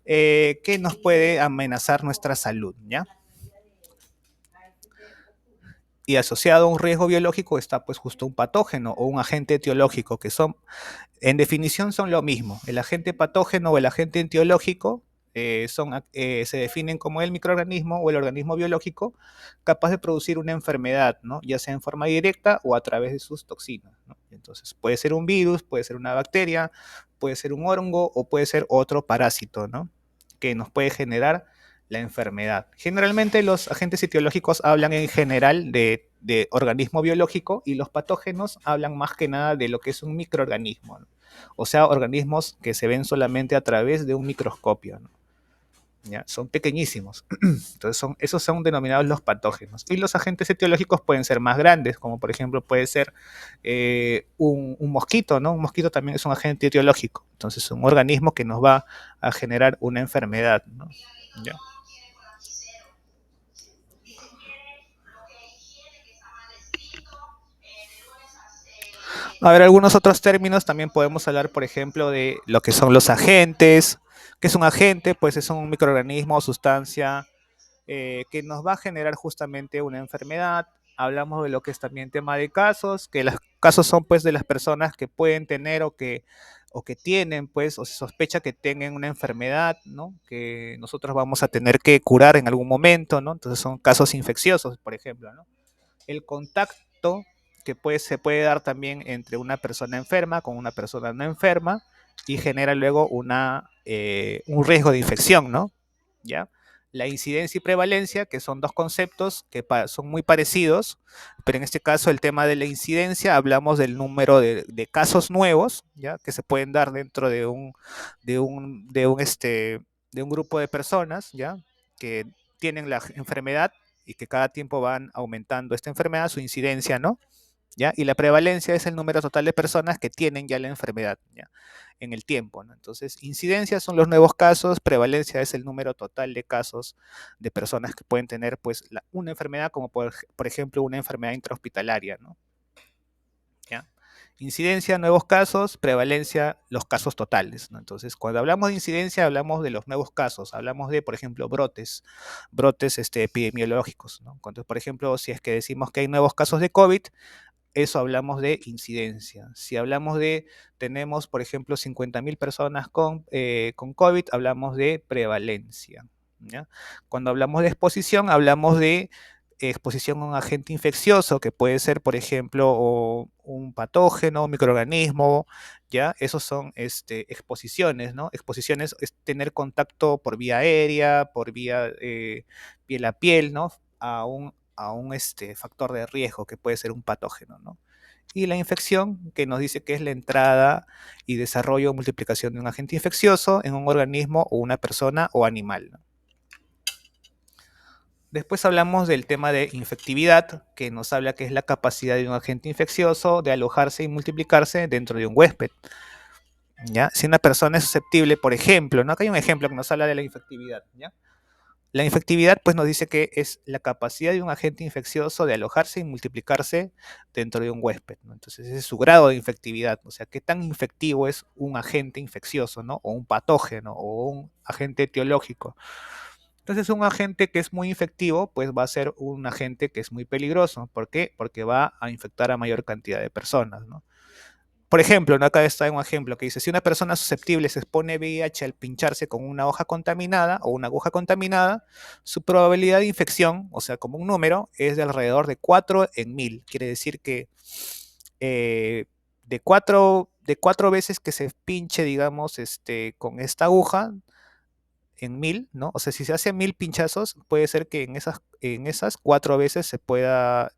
que nos puede amenazar nuestra salud, ¿ya? Y asociado a un riesgo biológico está pues justo un patógeno o un agente etiológico, que son, en definición son lo mismo. El agente patógeno o el agente etiológico se definen como el microorganismo o el organismo biológico capaz de producir una enfermedad, ¿no? Ya sea en forma directa o a través de sus toxinas, ¿no? Entonces puede ser un virus, puede ser una bacteria, puede ser un hongo o puede ser otro parásito, ¿no? Que nos puede generar la enfermedad. Generalmente los agentes etiológicos hablan en general de organismo biológico y los patógenos hablan más que nada de lo que es un microorganismo, ¿no? O sea, organismos que se ven solamente a través de un microscopio, ¿no? ¿Ya? Son pequeñísimos. Entonces esos son denominados los patógenos. Y los agentes etiológicos pueden ser más grandes, como por ejemplo puede ser un mosquito, ¿no? Un mosquito también es un agente etiológico. Entonces, un organismo que nos va a generar una enfermedad, ¿no? ¿Ya? A ver, algunos otros términos también podemos hablar, por ejemplo, de lo que son los agentes. ¿Qué es un agente? Pues es un microorganismo o sustancia que nos va a generar justamente una enfermedad. Hablamos de lo que es también tema de casos, que los casos son pues de las personas que pueden tener o que tienen pues o se sospecha que tengan una enfermedad, ¿no? Que nosotros vamos a tener que curar en algún momento, ¿no? Entonces son casos infecciosos, por ejemplo, ¿no? El contacto que se puede dar también entre una persona enferma con una persona no enferma y genera luego un riesgo de infección, ¿no? ¿Ya? La incidencia y prevalencia, que son dos conceptos que son muy parecidos, pero en este caso el tema de la incidencia hablamos del número de casos nuevos, ¿ya? Que se pueden dar dentro de un, de un, este, de un grupo de personas, ¿ya? Que tienen la enfermedad y que cada tiempo van aumentando esta enfermedad, su incidencia, ¿no? ¿Ya? Y la prevalencia es el número total de personas que tienen ya la enfermedad, ¿ya? En el tiempo, ¿no? Entonces, incidencia son los nuevos casos, prevalencia es el número total de casos de personas que pueden tener, pues, una enfermedad, como por ejemplo una enfermedad intrahospitalaria, ¿no? ¿Ya? Incidencia, nuevos casos, prevalencia, los casos totales, ¿no? Entonces, cuando hablamos de incidencia, hablamos de los nuevos casos, hablamos de, por ejemplo, brotes epidemiológicos, ¿no? Cuando, por ejemplo, si es que decimos que hay nuevos casos de COVID, eso hablamos de incidencia. Si hablamos tenemos, por ejemplo, 50.000 personas con COVID, hablamos de prevalencia, ¿ya? Cuando hablamos de exposición, hablamos de exposición a un agente infeccioso, que puede ser, por ejemplo, un patógeno, un microorganismo, ¿ya? Esos son exposiciones, ¿no? Exposiciones es tener contacto por vía aérea, por vía piel a piel, ¿no? A un factor de riesgo que puede ser un patógeno, ¿no? Y la infección, que nos dice que es la entrada y desarrollo o multiplicación de un agente infeccioso en un organismo o una persona o animal, ¿no? Después hablamos del tema de infectividad, que nos habla que es la capacidad de un agente infeccioso de alojarse y multiplicarse dentro de un huésped, ¿ya? Si una persona es susceptible, por ejemplo, ¿no? Acá hay un ejemplo que nos habla de la infectividad, ¿ya? La infectividad pues nos dice que es la capacidad de un agente infeccioso de alojarse y multiplicarse dentro de un huésped, ¿no? Entonces ese es su grado de infectividad, o sea, qué tan infectivo es un agente infeccioso, ¿no? O un patógeno o un agente etiológico. Entonces un agente que es muy infectivo pues va a ser un agente que es muy peligroso. ¿Por qué? Porque va a infectar a mayor cantidad de personas, ¿no? Por ejemplo, ¿no? Acá está un ejemplo que dice, si una persona susceptible se expone a VIH al pincharse con una hoja contaminada o una aguja contaminada, su probabilidad de infección, o sea, como un número, es de alrededor de 4 en 1000. Quiere decir que de cuatro veces que se pinche, digamos, con esta aguja, en 1000, ¿no? O sea, si se hace 1000 pinchazos, puede ser que en esas 4 veces se pueda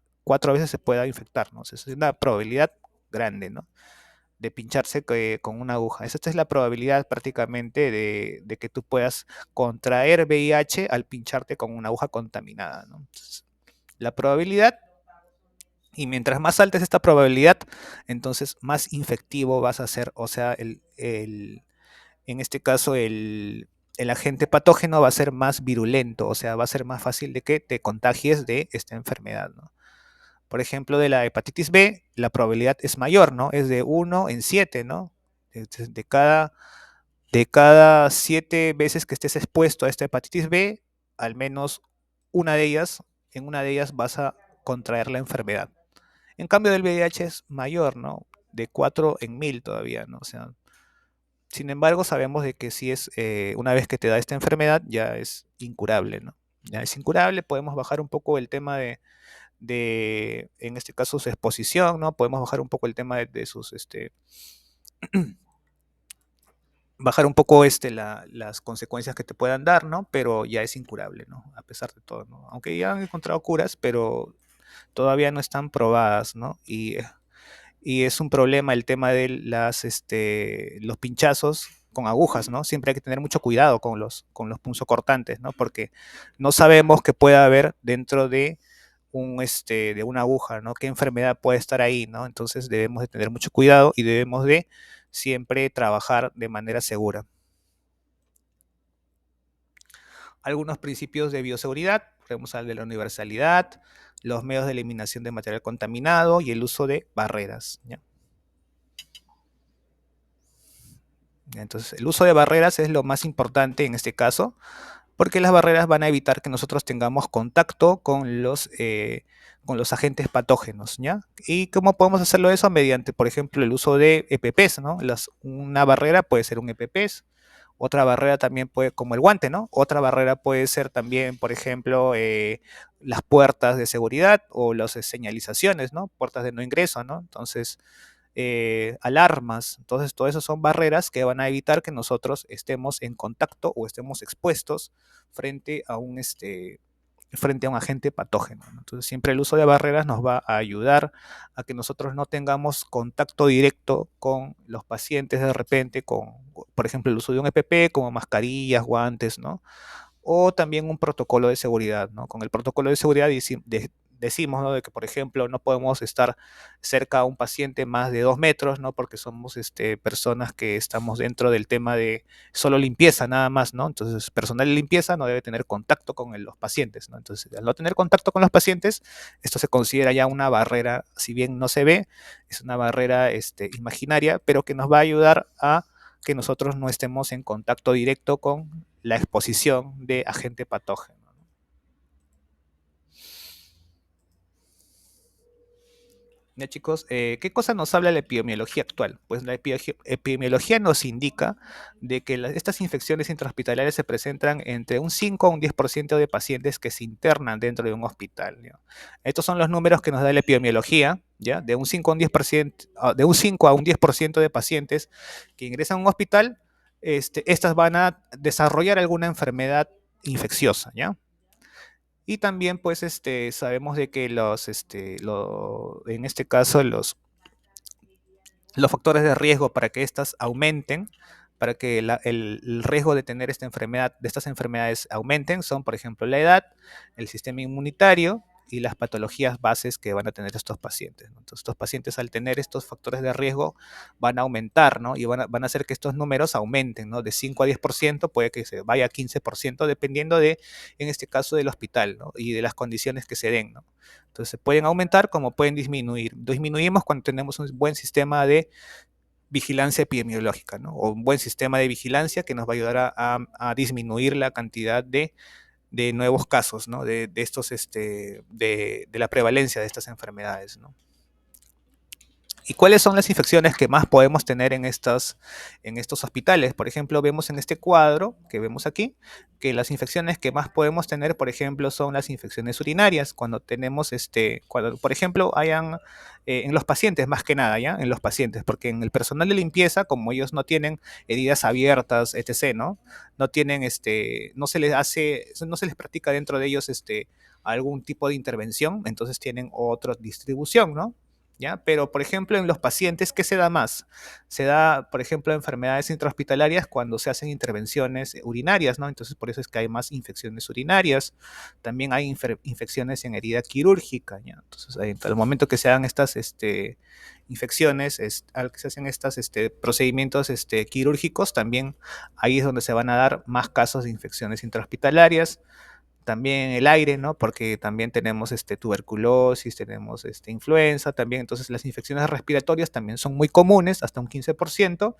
infectar, ¿no? O sea, es una probabilidad grande, ¿no? De pincharse con una aguja. Esta es la probabilidad prácticamente de que tú puedas contraer VIH al pincharte con una aguja contaminada, ¿no? Entonces, la probabilidad, y mientras más alta es esta probabilidad, entonces más infectivo vas a ser, o sea, en este caso el agente patógeno va a ser más virulento, o sea, va a ser más fácil de que te contagies de esta enfermedad, ¿no? Por ejemplo, de la hepatitis B, la probabilidad es mayor, ¿no? Es de 1 en 7, ¿no? De cada 7 veces que estés expuesto a esta hepatitis B, al menos una de ellas, en una de ellas vas a contraer la enfermedad. En cambio del VIH es mayor, ¿no? De 4 en 1000 todavía, ¿no? O sea, sin embargo, sabemos de que si es una vez que te da esta enfermedad, ya es incurable, ¿no? Ya es incurable, podemos bajar un poco el tema en este caso, su exposición, ¿no? Podemos bajar un poco el tema de sus, bajar un poco las consecuencias que te puedan dar, ¿no? Pero ya es incurable, ¿no? A pesar de todo, ¿no? Aunque ya han encontrado curas, pero todavía no están probadas, ¿no? Y es un problema el tema de los pinchazos con agujas, ¿no? Siempre hay que tener mucho cuidado con los punzocortantes, ¿no? Porque no sabemos qué puede haber dentro de una aguja, ¿no? ¿Qué enfermedad puede estar ahí, ¿no? Entonces debemos de tener mucho cuidado y debemos de siempre trabajar de manera segura. Algunos principios de bioseguridad, tenemos al de la universalidad, los medios de eliminación de material contaminado y el uso de barreras, ¿ya? Entonces, el uso de barreras es lo más importante en este caso, porque las barreras van a evitar que nosotros tengamos contacto con los agentes patógenos, ¿ya? ¿Y cómo podemos hacerlo eso? Mediante, por ejemplo, el uso de EPPs, ¿no? Una barrera puede ser un EPPs, otra barrera también puede, como el guante, ¿no? Otra barrera puede ser también, por ejemplo, las puertas de seguridad o las señalizaciones, ¿no? Puertas de no ingreso, ¿no? Entonces, alarmas. Entonces, todo eso son barreras que van a evitar que nosotros estemos en contacto o estemos expuestos frente a frente a un agente patógeno, ¿no? Entonces, siempre el uso de barreras nos va a ayudar a que nosotros no tengamos contacto directo con los pacientes de repente, por ejemplo, el uso de un EPP, como mascarillas, guantes, ¿no? O también un protocolo de seguridad, ¿no? Con el protocolo de seguridad decimos, ¿no? De que, por ejemplo, no podemos estar cerca a un paciente más de 2 metros, ¿no? Porque somos personas que estamos dentro del tema de solo limpieza, nada más, ¿no? Entonces, personal de limpieza no debe tener contacto con los pacientes, ¿no? Entonces, al no tener contacto con los pacientes, esto se considera ya una barrera, si bien no se ve, es una barrera imaginaria, pero que nos va a ayudar a que nosotros no estemos en contacto directo con la exposición de agente patógeno. Ya chicos, ¿qué cosa nos habla la epidemiología actual? Pues la epidemiología nos indica de que estas infecciones intrahospitalarias se presentan entre un 5 a un 10% de pacientes que se internan dentro de un hospital, ¿ya? Estos son los números que nos da la epidemiología, ¿ya? De un 5 a un 10%, de un 5 a un 10% de pacientes que ingresan a un hospital, estas van a desarrollar alguna enfermedad infecciosa, ¿ya? Y también, pues, sabemos de que en este caso, los factores de riesgo para que éstas aumenten, para que el riesgo de tener esta enfermedad, de estas enfermedades aumenten, son, por ejemplo, la edad, el sistema inmunitario y las patologías bases que van a tener estos pacientes, ¿no? Entonces, estos pacientes al tener estos factores de riesgo van a aumentar, ¿no? Y van a hacer que estos números aumenten, ¿no? De 5 a 10%, puede que se vaya a 15%, dependiendo en este caso, del hospital, ¿no? Y de las condiciones que se den, ¿no? Entonces, pueden aumentar como pueden disminuir. Disminuimos cuando tenemos un buen sistema de vigilancia epidemiológica, ¿no? O un buen sistema de vigilancia que nos va a ayudar a disminuir la cantidad de nuevos casos, ¿no? De estos, de la prevalencia de estas enfermedades, ¿no? ¿Y cuáles son las infecciones que más podemos tener en estos hospitales? Por ejemplo, vemos en este cuadro que vemos aquí que las infecciones que más podemos tener, por ejemplo, son las infecciones urinarias. Cuando tenemos, cuando, por ejemplo, hayan en los pacientes, más que nada, ¿ya? En los pacientes, porque en el personal de limpieza, como ellos no tienen heridas abiertas, etc., ¿no? No tienen, no se les practica dentro de ellos, algún tipo de intervención, entonces tienen otra distribución, ¿no? ¿Ya? Pero, por ejemplo, en los pacientes, ¿qué se da más? Se da, por ejemplo, enfermedades intrahospitalarias cuando se hacen intervenciones urinarias, ¿no? Entonces, por eso es que hay más infecciones urinarias. También hay infecciones en herida quirúrgica, ¿ya? Entonces, al momento que se hagan estas infecciones, al que se hacen estos procedimientos quirúrgicos, también ahí es donde se van a dar más casos de infecciones intrahospitalarias. También el aire, ¿no? Porque también tenemos tuberculosis, tenemos influenza también, entonces las infecciones respiratorias también son muy comunes, hasta un 15%,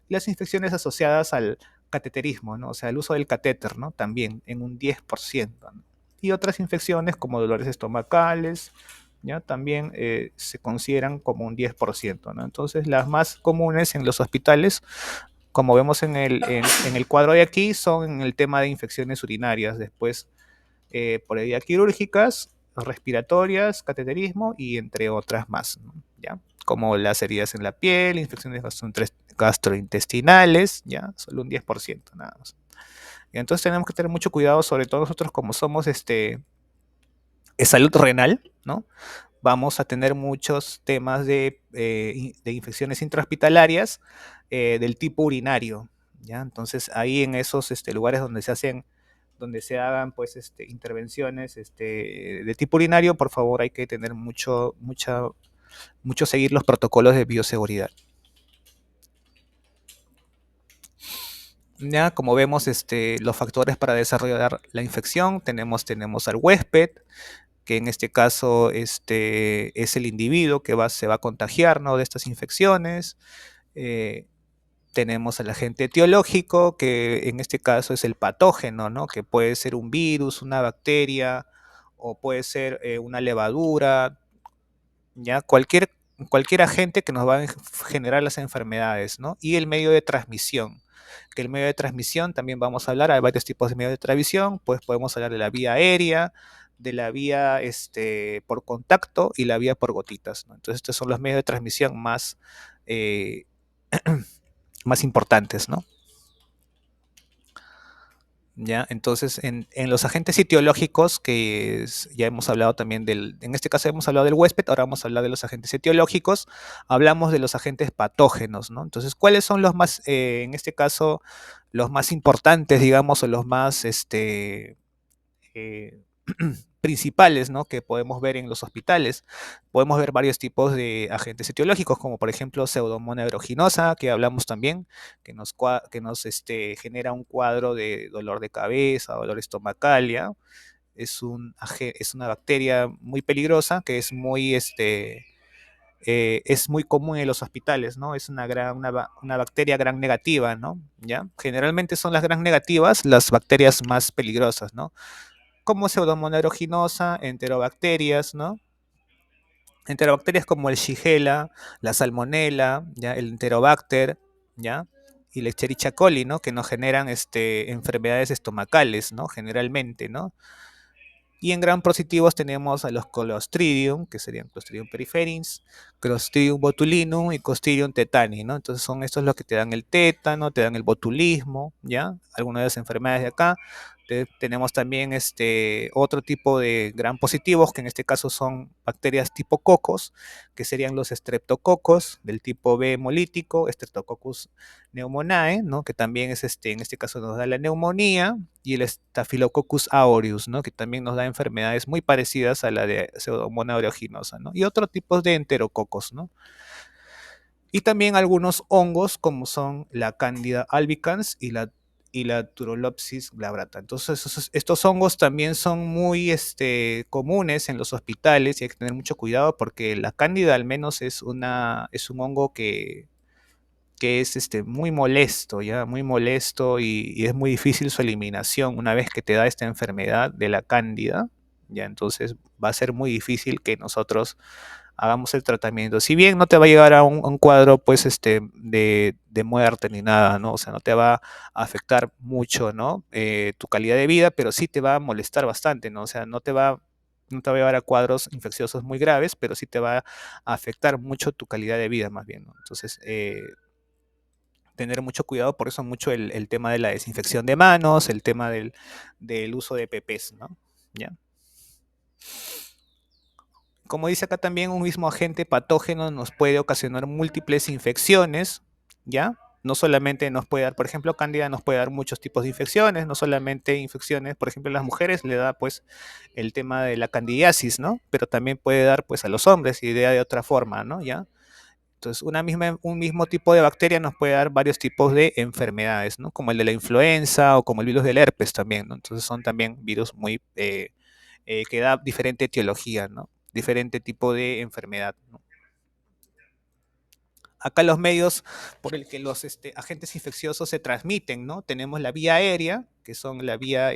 y las infecciones asociadas al cateterismo, ¿no? O sea, el uso del catéter, ¿no? También en un 10%, ¿no? y otras infecciones como dolores estomacales, ¿ya? También se consideran como un 10%, ¿no? Entonces, las más comunes en los hospitales, como vemos en el cuadro de aquí, son en el tema de infecciones urinarias, después por herida quirúrgicas, respiratorias, cateterismo y entre otras más, ¿no? ¿Ya? Como las heridas en la piel, infecciones gastrointestinales, ¿ya? Solo un 10% nada más. Y entonces tenemos que tener mucho cuidado, sobre todo nosotros como somos salud renal, ¿no? Vamos a tener muchos temas de infecciones intrahospitalarias del tipo urinario, ¿ya? Entonces ahí en esos lugares donde se hagan pues intervenciones de tipo urinario, por favor hay que tener mucho seguir los protocolos de bioseguridad. Ya, como vemos, los factores para desarrollar la infección, tenemos al huésped, que en este caso es el individuo que se va a contagiar, ¿no?, de estas infecciones. Eh, Tenemos al agente etiológico, que en este caso es el patógeno, ¿no?, que puede ser un virus, una bacteria, o puede ser una levadura, ¿ya? Cualquier agente que nos va a generar las enfermedades, ¿no? Y el medio de transmisión, que el medio de transmisión también vamos a hablar, hay varios tipos de medios de transmisión, pues podemos hablar de la vía aérea, de la vía por contacto y la vía por gotitas, ¿no? Entonces estos son los medios de transmisión eh, más importantes, ¿no? ¿Ya? Entonces, en los agentes etiológicos, ya hemos hablado también en este caso hemos hablado del huésped, ahora vamos a hablar de los agentes etiológicos, hablamos de los agentes patógenos, ¿no? Entonces, ¿cuáles son los más, en este caso, los más importantes, digamos, o los más, eh, principales, ¿no?, que podemos ver en los hospitales? Podemos ver varios tipos de agentes etiológicos, como por ejemplo Pseudomonas aeruginosa, que hablamos también, que nos genera un cuadro de dolor de cabeza, dolor estomacal, ¿ya? Es una bacteria muy peligrosa que es muy común en los hospitales, ¿no? Es una bacteria gram negativa, ¿no? ¿Ya? Generalmente son las gram negativas las bacterias más peligrosas, ¿no? Como Pseudomonas aeruginosa, enterobacterias, ¿no? Enterobacterias como el Shigella, la Salmonella, ¿ya? El Enterobacter, ¿ya? Y la Escherichia coli, ¿no?, que nos generan enfermedades estomacales, ¿no?, generalmente, ¿no? Y en gram positivos tenemos a los Clostridium, que serían Clostridium perfringens, Clostridium botulinum y Clostridium tetani, ¿no? Entonces son estos los que te dan el tétano, te dan el botulismo, ¿ya? Algunas de las enfermedades de acá. Tenemos también otro tipo de gram positivos, que en este caso son bacterias tipo cocos, que serían los streptococos del tipo B hemolítico, Streptococcus pneumoniae, ¿no?, que también en este caso nos da la neumonía, y el Staphylococcus aureus, ¿no?, que también nos da enfermedades muy parecidas a la de Pseudomonas aeruginosa, ¿no? Y otros tipos de enterococos, ¿no? Y también algunos hongos como son la Candida albicans y la Turolopsis glabrata. Entonces, estos hongos también son muy comunes en los hospitales y hay que tener mucho cuidado porque la Cándida al menos es un hongo que es muy molesto, ¿ya? Muy molesto y es muy difícil su eliminación una vez que te da esta enfermedad de la cándida, ¿ya? Entonces va a ser muy difícil que nosotros hagamos el tratamiento. Si bien no te va a llegar a un cuadro, pues, de muerte ni nada, ¿no? O sea, no te va a afectar mucho, ¿no? Tu calidad de vida, pero sí te va a molestar bastante, ¿no? O sea, no te va a llevar a cuadros infecciosos muy graves, pero sí te va a afectar mucho tu calidad de vida, más bien, ¿no? Entonces, tener mucho cuidado, por eso mucho el tema de la desinfección de manos, el tema del uso de PPs, ¿no? ¿Ya? Como dice acá también, un mismo agente patógeno nos puede ocasionar múltiples infecciones, ¿ya? No solamente nos puede dar, por ejemplo, cándida nos puede dar muchos tipos de infecciones, no solamente infecciones, por ejemplo, a las mujeres le da pues el tema de la candidiasis, ¿no? Pero también puede dar pues a los hombres y de otra forma, ¿no? ¿Ya? Entonces, un mismo tipo de bacteria nos puede dar varios tipos de enfermedades, ¿no? Como el de la influenza o como el virus del herpes también, ¿no? Entonces son también virus que da diferente etiología, ¿no? Diferente tipo de enfermedad, ¿no? Acá los medios por el que los agentes infecciosos se transmiten, ¿no? Tenemos la vía aérea, que son la vía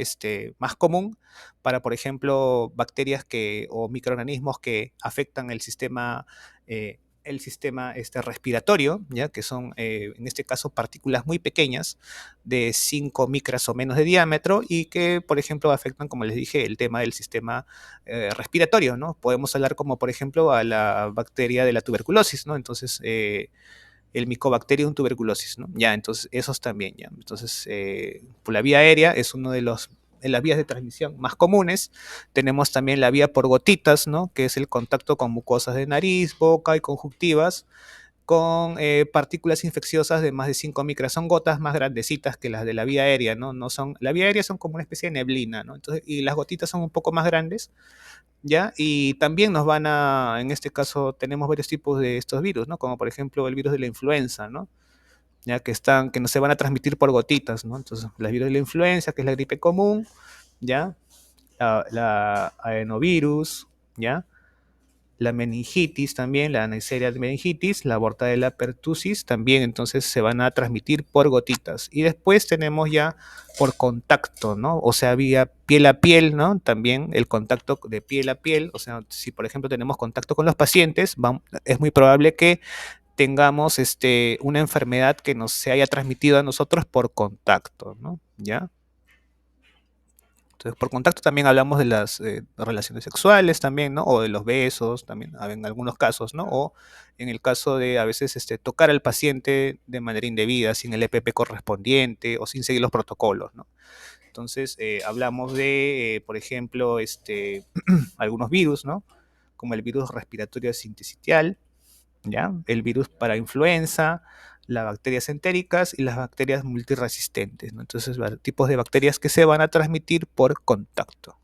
más común para, por ejemplo, bacterias o microorganismos que afectan el sistema respiratorio, ¿ya? Que son, en este caso, partículas muy pequeñas de 5 micras o menos de diámetro y que, por ejemplo, afectan, como les dije, el tema del sistema respiratorio, ¿no? Podemos hablar como, por ejemplo, a la bacteria de la tuberculosis, ¿no? Entonces, el Mycobacterium tuberculosis, ¿no? Ya, entonces, esos también, ya. Entonces, por la vía aérea es uno de las vías de transmisión más comunes. Tenemos también la vía por gotitas, ¿no? Que es el contacto con mucosas de nariz, boca y conjuntivas con partículas infecciosas de más de 5 micras. Son gotas más grandecitas que las de la vía aérea, ¿no? La vía aérea son como una especie de neblina, ¿no? Entonces, y las gotitas son un poco más grandes, ¿ya? Y también en este caso, tenemos varios tipos de estos virus, ¿no? Como por ejemplo el virus de la influenza, ¿no? Ya que no se van a transmitir por gotitas, ¿no? Entonces, el virus de la influenza, que es la gripe común, ¿ya? La adenovirus, ¿ya? La meningitis también, la Neisseria meningitis, la Bordetella pertussis también, entonces se van a transmitir por gotitas. Y después tenemos ya por contacto, ¿no? O sea, vía piel a piel, ¿no? También el contacto de piel a piel, o sea, si por ejemplo tenemos contacto con los pacientes, es muy probable que tengamos una enfermedad que nos se haya transmitido a nosotros por contacto, ¿no? ¿Ya? Entonces, por contacto también hablamos de las relaciones sexuales también, ¿no? O de los besos también, en algunos casos, ¿no? O en el caso de a veces tocar al paciente de manera indebida, sin el EPP correspondiente o sin seguir los protocolos, ¿no? Entonces, hablamos de, por ejemplo, algunos virus, ¿no? Como el virus respiratorio sincitial, ¿ya? El virus para influenza, las bacterias entéricas y las bacterias multiresistentes, ¿no? Entonces, tipos de bacterias que se van a transmitir por contacto.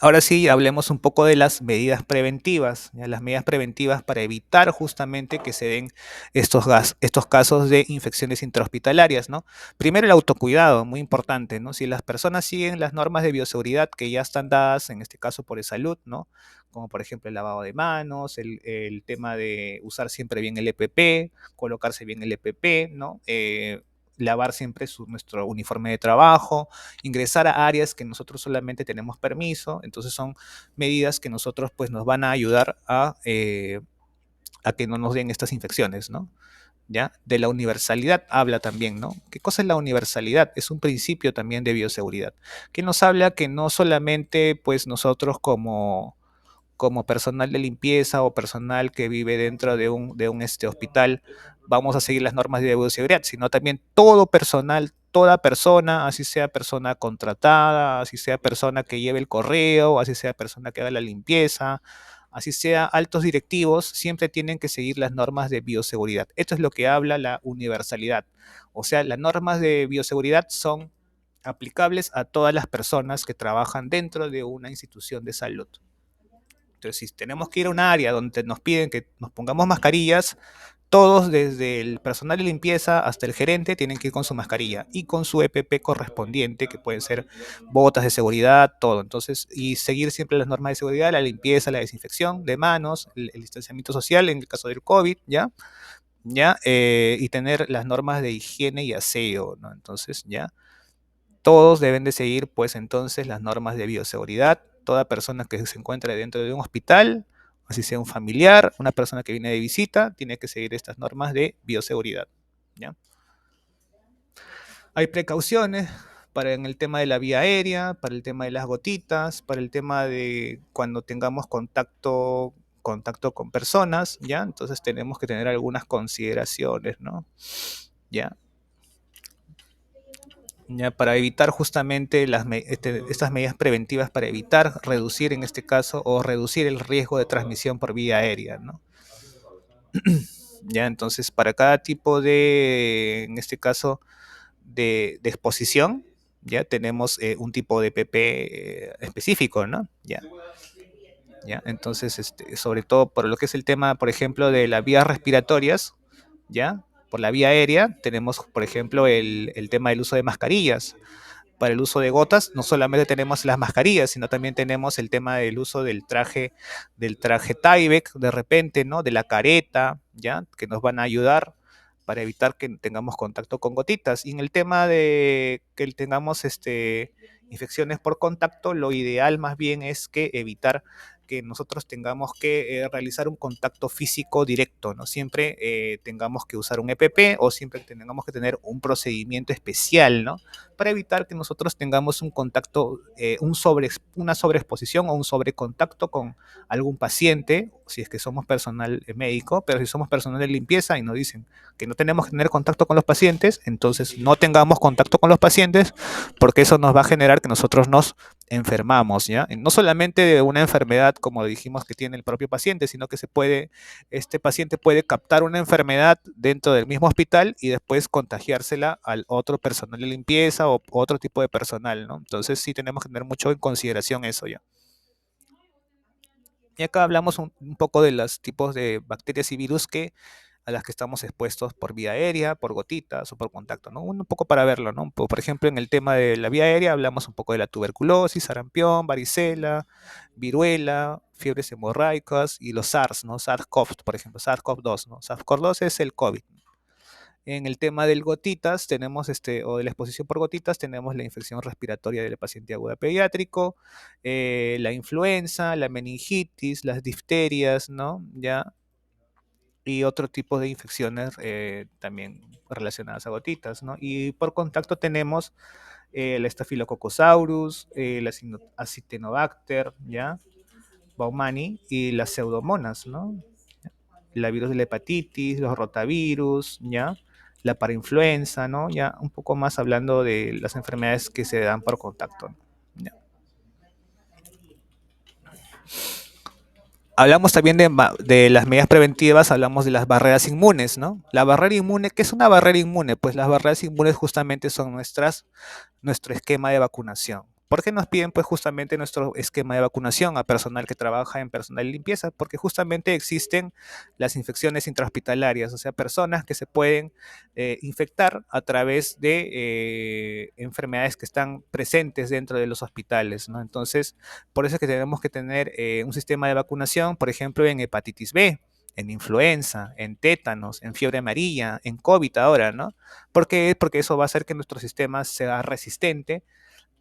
Ahora sí, hablemos un poco de las medidas preventivas, ¿ya? Las medidas preventivas para evitar justamente que se den estos casos de infecciones intrahospitalarias, ¿no? Primero el autocuidado, muy importante, ¿no? Si las personas siguen las normas de bioseguridad que ya están dadas, en este caso por salud, ¿no? Como por ejemplo el lavado de manos, el tema de usar siempre bien el EPP, colocarse bien el EPP, ¿no? Lavar siempre nuestro uniforme de trabajo, ingresar a áreas que nosotros solamente tenemos permiso. Entonces son medidas que nosotros pues nos van a ayudar a que no nos den estas infecciones, ¿no? ¿Ya? De la universalidad habla también, ¿no? ¿Qué cosa es la universalidad? Es un principio también de bioseguridad, que nos habla que no solamente pues nosotros como personal de limpieza o personal que vive dentro de un hospital, vamos a seguir las normas de bioseguridad, sino también todo personal, toda persona, así sea persona contratada, así sea persona que lleve el correo, así sea persona que haga la limpieza, así sea altos directivos, siempre tienen que seguir las normas de bioseguridad. Esto es lo que habla la universalidad. O sea, las normas de bioseguridad son aplicables a todas las personas que trabajan dentro de una institución de salud. Entonces, si tenemos que ir a un área donde nos piden que nos pongamos mascarillas, todos, desde el personal de limpieza hasta el gerente, tienen que ir con su mascarilla y con su EPP correspondiente, que pueden ser botas de seguridad, todo. Entonces, y seguir siempre las normas de seguridad, la limpieza, la desinfección de manos, el distanciamiento social en el caso del COVID, ¿ya? ¿Ya? Y tener las normas de higiene y aseo, ¿no? Entonces, ¿ya? Todos deben de seguir, pues entonces, las normas de bioseguridad. Toda persona que se encuentre dentro de un hospital, así sea un familiar, una persona que viene de visita, tiene que seguir estas normas de bioseguridad, ¿ya? Hay precauciones en el tema de la vía aérea, para el tema de las gotitas, para el tema de cuando tengamos contacto con personas, ¿ya? Entonces tenemos que tener algunas consideraciones, ¿no? ¿Ya? Ya, para evitar justamente estas medidas preventivas, para evitar reducir en este caso o reducir el riesgo de transmisión por vía aérea, ¿no? Ya, entonces para cada tipo en este caso, de exposición, ya tenemos un tipo de PP específico, ¿no? Ya, ya, entonces, sobre todo por lo que es el tema, por ejemplo, de las vías respiratorias, ya, por la vía aérea, tenemos, por ejemplo, el tema del uso de mascarillas. Para el uso de gotas, no solamente tenemos las mascarillas, sino también tenemos el tema del uso del traje Tyvek, de repente, ¿no? De la careta, ¿ya? Que nos van a ayudar para evitar que tengamos contacto con gotitas. Y en el tema de que tengamos infecciones por contacto, lo ideal más bien es que evitar que nosotros tengamos que realizar un contacto físico directo, ¿no? Siempre tengamos que usar un EPP o siempre tengamos que tener un procedimiento especial, ¿no? Para evitar que nosotros tengamos un contacto, una sobreexposición o un sobrecontacto con algún paciente, si es que somos personal médico, pero si somos personal de limpieza y nos dicen que no tenemos que tener contacto con los pacientes, entonces no tengamos contacto con los pacientes porque eso nos va a generar que nosotros nos enfermamos, ¿ya? No solamente de una enfermedad, como dijimos, que tiene el propio paciente, sino que este paciente puede captar una enfermedad dentro del mismo hospital y después contagiársela al otro personal de limpieza o otro tipo de personal, ¿no? Entonces sí tenemos que tener mucho en consideración eso ya. Y acá hablamos un poco de los tipos de bacterias y virus a las que estamos expuestos por vía aérea, por gotitas o por contacto, ¿no? Un poco para verlo, ¿no? Por ejemplo, en el tema de la vía aérea hablamos un poco de la tuberculosis, sarampión, varicela, viruela, fiebres hemorraicas y los SARS, ¿no? SARS-CoV, por ejemplo, SARS-CoV-2, ¿no? SARS-CoV-2 es el COVID. En el tema del gotitas, tenemos o de la exposición por gotitas, tenemos la infección respiratoria del paciente aguda pediátrico, la influenza, la meningitis, las difterias, ¿no? Ya, y otro tipo de infecciones también relacionadas a gotitas, ¿no? Y por contacto tenemos el Staphylococcus la Acinetobacter, ¿ya? Baumani y las pseudomonas, ¿no? La virus de la hepatitis, los rotavirus, ¿ya? La parainfluenza, ¿no? Ya un poco más hablando de las enfermedades que se dan por contacto, ¿no? ¿Ya? Hablamos también de las medidas preventivas, hablamos de las barreras inmunes, ¿no? La barrera inmune, ¿qué es una barrera inmune? Pues las barreras inmunes justamente son nuestro esquema de vacunación. ¿Por qué nos piden pues justamente nuestro esquema de vacunación a personal que trabaja en personal de limpieza? Porque justamente existen las infecciones intrahospitalarias, o sea, personas que se pueden infectar a través de enfermedades que están presentes dentro de los hospitales, ¿no? Entonces, por eso es que tenemos que tener un sistema de vacunación, por ejemplo, en hepatitis B, en influenza, en tétanos, en fiebre amarilla, en COVID ahora, ¿no? ¿Por qué? Porque eso va a hacer que nuestro sistema sea resistente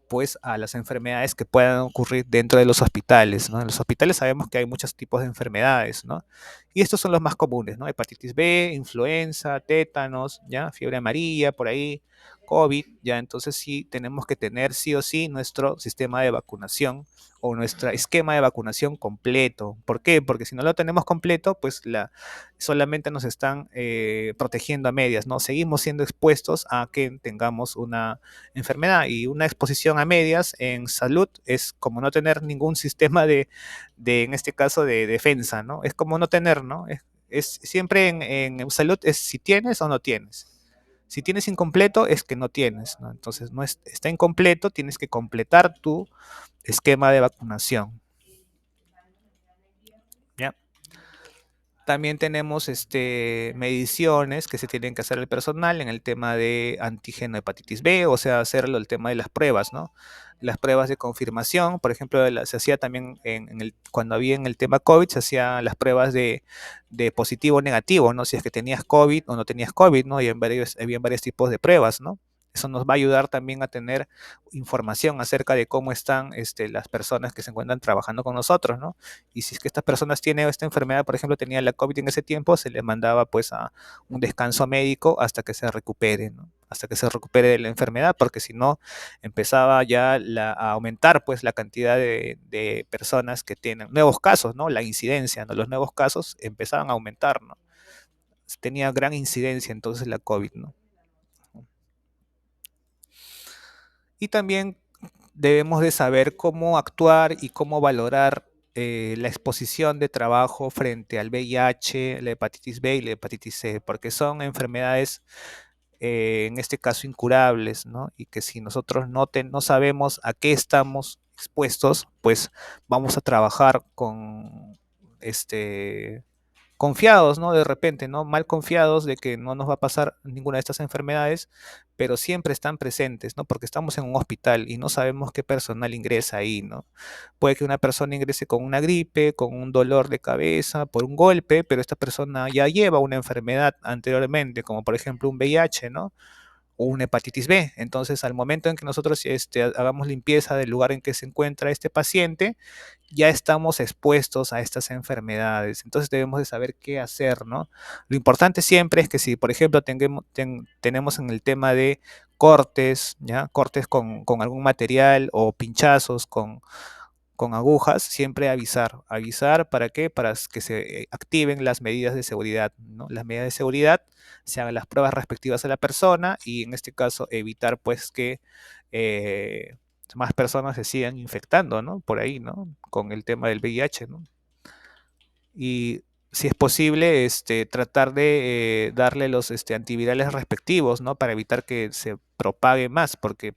pues a las enfermedades que puedan ocurrir dentro de los hospitales, ¿no? En los hospitales sabemos que hay muchos tipos de enfermedades, ¿no? Y estos son los más comunes, ¿no? Hepatitis B, influenza, tétanos, ¿ya? Fiebre amarilla, por ahí, COVID, ¿ya? Entonces sí tenemos que tener sí o sí nuestro sistema de vacunación o nuestro esquema de vacunación completo. ¿Por qué? Porque si no lo tenemos completo, pues solamente nos están protegiendo a medias, ¿no? Seguimos siendo expuestos a que tengamos una enfermedad y una exposición a medias en salud es como no tener ningún sistema en este caso, de defensa, ¿no? Es como no tener, ¿no? Es siempre en salud es si tienes o no tienes. Si tienes incompleto es que no tienes, ¿no? Entonces no está incompleto, tienes que completar tu esquema de vacunación, ¿ya? También tenemos mediciones que se tienen que hacer al personal en el tema de antígeno hepatitis B, o sea, hacerlo el tema de las pruebas, ¿no? Las pruebas de confirmación, por ejemplo, se hacía también cuando había en el tema COVID, se hacían las pruebas de positivo o negativo, ¿no? Si es que tenías COVID o no tenías COVID, ¿no? Y había varios tipos de pruebas, ¿no? Eso nos va a ayudar también a tener información acerca de cómo están las personas que se encuentran trabajando con nosotros, ¿no? Y si es que estas personas tienen esta enfermedad, por ejemplo, tenían la COVID en ese tiempo, se les mandaba pues a un descanso médico hasta que se recupere, ¿no? Hasta que se recupere de la enfermedad, porque si no, empezaba ya a aumentar pues la cantidad de personas que tienen nuevos casos, ¿no? La incidencia, ¿no? Los nuevos casos empezaban a aumentar, ¿no? Tenía gran incidencia entonces la COVID, ¿no? Y también debemos de saber cómo actuar y cómo valorar la exposición de trabajo frente al VIH, la hepatitis B y la hepatitis C, porque son enfermedades, en este caso, incurables, ¿no? Y que si nosotros no sabemos a qué estamos expuestos, pues vamos a trabajar con este confiados, ¿no? De repente, ¿no? Mal confiados de que no nos va a pasar ninguna de estas enfermedades, pero siempre están presentes, ¿no? Porque estamos en un hospital y no sabemos qué personal ingresa ahí, ¿no? Puede que una persona ingrese con una gripe, con un dolor de cabeza, por un golpe, pero esta persona ya lleva una enfermedad anteriormente, como por ejemplo un VIH, ¿no? O una hepatitis B. Entonces, al momento en que nosotros hagamos limpieza del lugar en que se encuentra este paciente, ya estamos expuestos a estas enfermedades. Entonces debemos de saber qué hacer, ¿no? Lo importante siempre es que si, por ejemplo, tenemos en el tema de cortes, ¿ya? Cortes con algún material o pinchazos con agujas, siempre avisar. ¿Avisar para qué? Para que se activen las medidas de seguridad, ¿no? Las medidas de seguridad, se hagan las pruebas respectivas a la persona y en este caso evitar pues que eh, más personas se sigan infectando, ¿no? Por ahí, ¿no? Con el tema del VIH, ¿no? Y si es posible, tratar de darle los antivirales respectivos, ¿no? Para evitar que se propague más, porque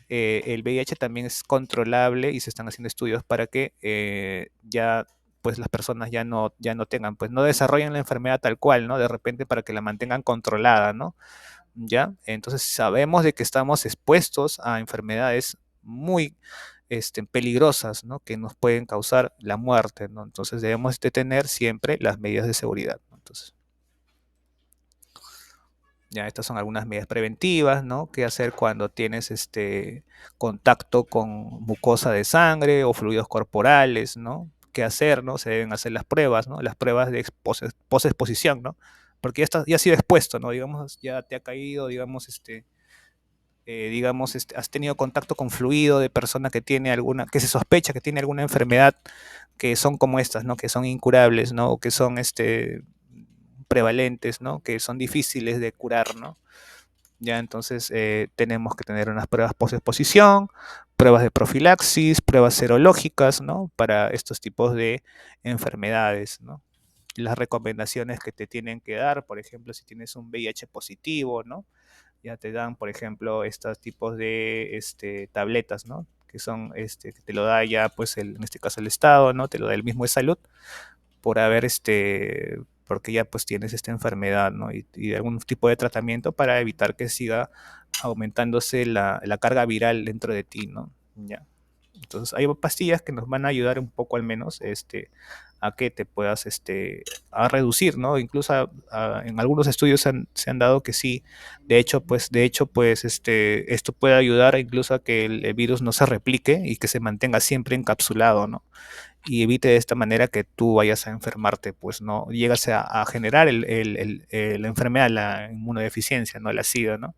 el VIH también es controlable y se están haciendo estudios para que ya pues las personas ya no tengan, pues no desarrollen la enfermedad tal cual, ¿no? De repente para que la mantengan controlada, ¿no? ¿Ya? Entonces sabemos de que estamos expuestos a enfermedades muy peligrosas, ¿no? Que nos pueden causar la muerte, ¿no? Entonces debemos de tener siempre las medidas de seguridad, ¿no? Entonces, ya estas son algunas medidas preventivas, ¿no? ¿Qué hacer cuando tienes contacto con mucosa de sangre o fluidos corporales, ¿no? ¿Qué hacer, ¿no? Se deben hacer las pruebas, ¿no? Las pruebas de posexposición, ¿no? Porque ya has sido expuesto, ¿no? Digamos, ya te ha caído, digamos, has tenido contacto con fluido de persona que tiene alguna, que se sospecha que tiene alguna enfermedad que son como estas, ¿no? Que son incurables, ¿no? O que son prevalentes, ¿no? Que son difíciles de curar, ¿no? Ya entonces tenemos que tener unas pruebas post-exposición, pruebas de profilaxis, pruebas serológicas, ¿no? Para estos tipos de enfermedades, ¿no? Las recomendaciones que te tienen que dar, por ejemplo, si tienes un VIH positivo, ¿no? Ya te dan, por ejemplo, estos tipos de tabletas, ¿no? Que son, que te lo da ya, pues, en este caso el Estado, ¿no? Te lo da el mismo de salud por haber, porque ya pues tienes esta enfermedad, ¿no? Y algún tipo de tratamiento para evitar que siga aumentándose la carga viral dentro de ti, ¿no? Ya. Entonces hay pastillas que nos van a ayudar un poco al menos a que te puedas a reducir, ¿no? Incluso en algunos estudios se han dado que sí, de hecho, pues esto puede ayudar incluso a que el virus no se replique y que se mantenga siempre encapsulado, ¿no? Y evite de esta manera que tú vayas a enfermarte, pues no llegas a generar la enfermedad, la inmunodeficiencia, ¿no? La SIDA, ¿no?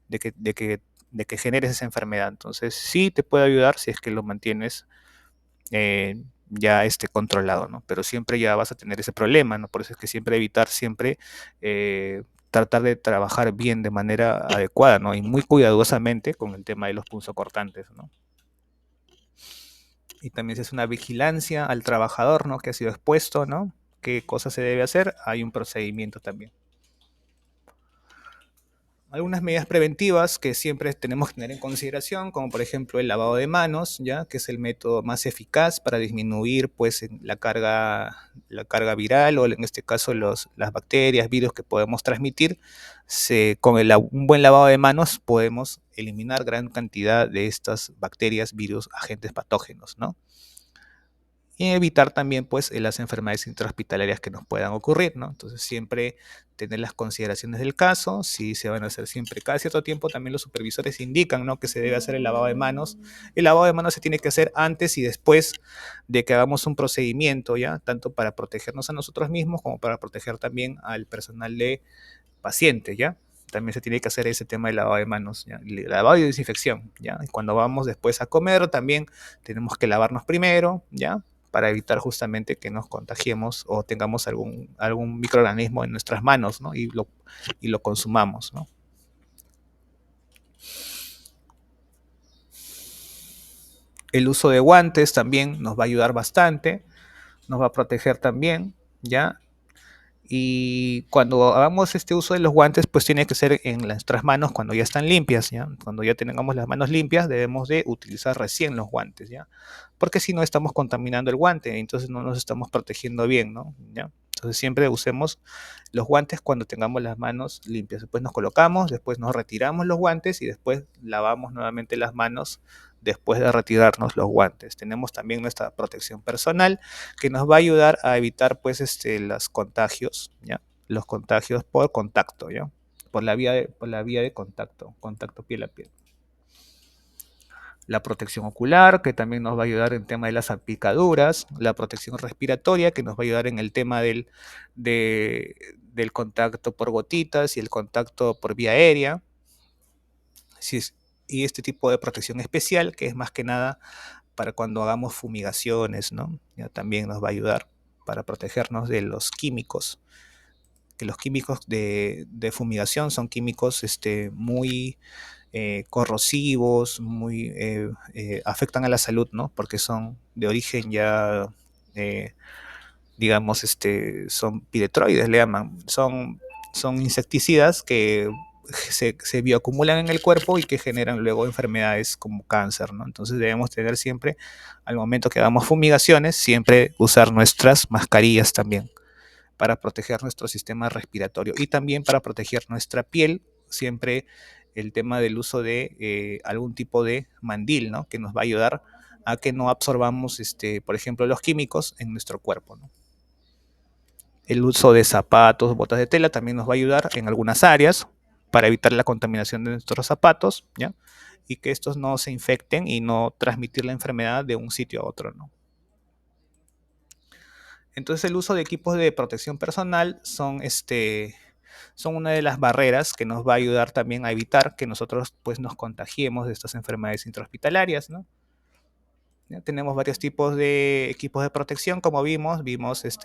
De que, de que, de que generes esa enfermedad. Entonces, sí te puede ayudar si es que lo mantienes ya controlado, ¿no? Pero siempre ya vas a tener ese problema, ¿no? Por eso es que siempre evitar, siempre tratar de trabajar bien de manera adecuada, ¿no? Y muy cuidadosamente con el tema de los punzocortantes, ¿no? Y también se hace una vigilancia al trabajador, ¿no? Que ha sido expuesto, ¿no? ¿Qué cosa se debe hacer? Hay un procedimiento también. Algunas medidas preventivas que siempre tenemos que tener en consideración, como por ejemplo el lavado de manos, ya que es el método más eficaz para disminuir pues la carga viral o en este caso las bacterias, virus que podemos transmitir. Con un buen lavado de manos podemos eliminar gran cantidad de estas bacterias, virus, agentes patógenos, ¿no? Y evitar también pues las enfermedades intrahospitalarias que nos puedan ocurrir, ¿no? Entonces siempre tener las consideraciones del caso, si se van a hacer siempre, cada cierto tiempo también los supervisores indican, ¿no? Que se debe hacer el lavado de manos. El lavado de manos se tiene que hacer antes y después de que hagamos un procedimiento, ¿ya? Tanto para protegernos a nosotros mismos como para proteger también al personal de paciente, ¿ya? También se tiene que hacer ese tema de lavado de manos, ¿ya? Lavado y desinfección, ¿ya? Y cuando vamos después a comer también tenemos que lavarnos primero, ¿ya? Para evitar justamente que nos contagiemos o tengamos algún microorganismo en nuestras manos, ¿no? Y lo consumamos, ¿no? El uso de guantes también nos va a ayudar bastante, nos va a proteger también, ¿ya? Y cuando hagamos este uso de los guantes, pues tiene que ser en nuestras manos cuando ya están limpias, ¿ya? Cuando ya tengamos las manos limpias, debemos de utilizar recién los guantes, ¿ya? Porque si no estamos contaminando el guante, entonces no nos estamos protegiendo bien, ¿no? ¿Ya? Entonces siempre usemos los guantes cuando tengamos las manos limpias. Después nos colocamos, después nos retiramos los guantes y después lavamos nuevamente las manos después de retirarnos los guantes. Tenemos también nuestra protección personal que nos va a ayudar a evitar pues los contagios, ¿ya? Los contagios por contacto, ¿ya? Por la vía de contacto, contacto piel a piel. La protección ocular, que también nos va a ayudar en el tema de las salpicaduras, la protección respiratoria, que nos va a ayudar en el tema del contacto por gotitas y el contacto por vía aérea, y este tipo de protección especial, que es más que nada para cuando hagamos fumigaciones, ¿no? Ya también nos va a ayudar para protegernos de los químicos, que los químicos de fumigación son químicos muy corrosivos, afectan a la salud, ¿no? Porque son de origen ya, eh, digamos, son piretroides, le llaman. Son insecticidas que se bioacumulan en el cuerpo y que generan luego enfermedades como cáncer, ¿no? Entonces debemos tener siempre, al momento que hagamos fumigaciones, siempre usar nuestras mascarillas también para proteger nuestro sistema respiratorio y también para proteger nuestra piel, siempre el tema del uso de algún tipo de mandil, ¿no? Que nos va a ayudar a que no absorbamos, por ejemplo, los químicos en nuestro cuerpo, ¿no? El uso de zapatos, botas de tela también nos va a ayudar en algunas áreas para evitar la contaminación de nuestros zapatos, ¿ya? Y que estos no se infecten y no transmitir la enfermedad de un sitio a otro, ¿no? Entonces el uso de equipos de protección personal son una de las barreras que nos va a ayudar también a evitar que nosotros pues nos contagiemos de estas enfermedades intrahospitalarias, ¿no? Ya tenemos varios tipos de equipos de protección, como vimos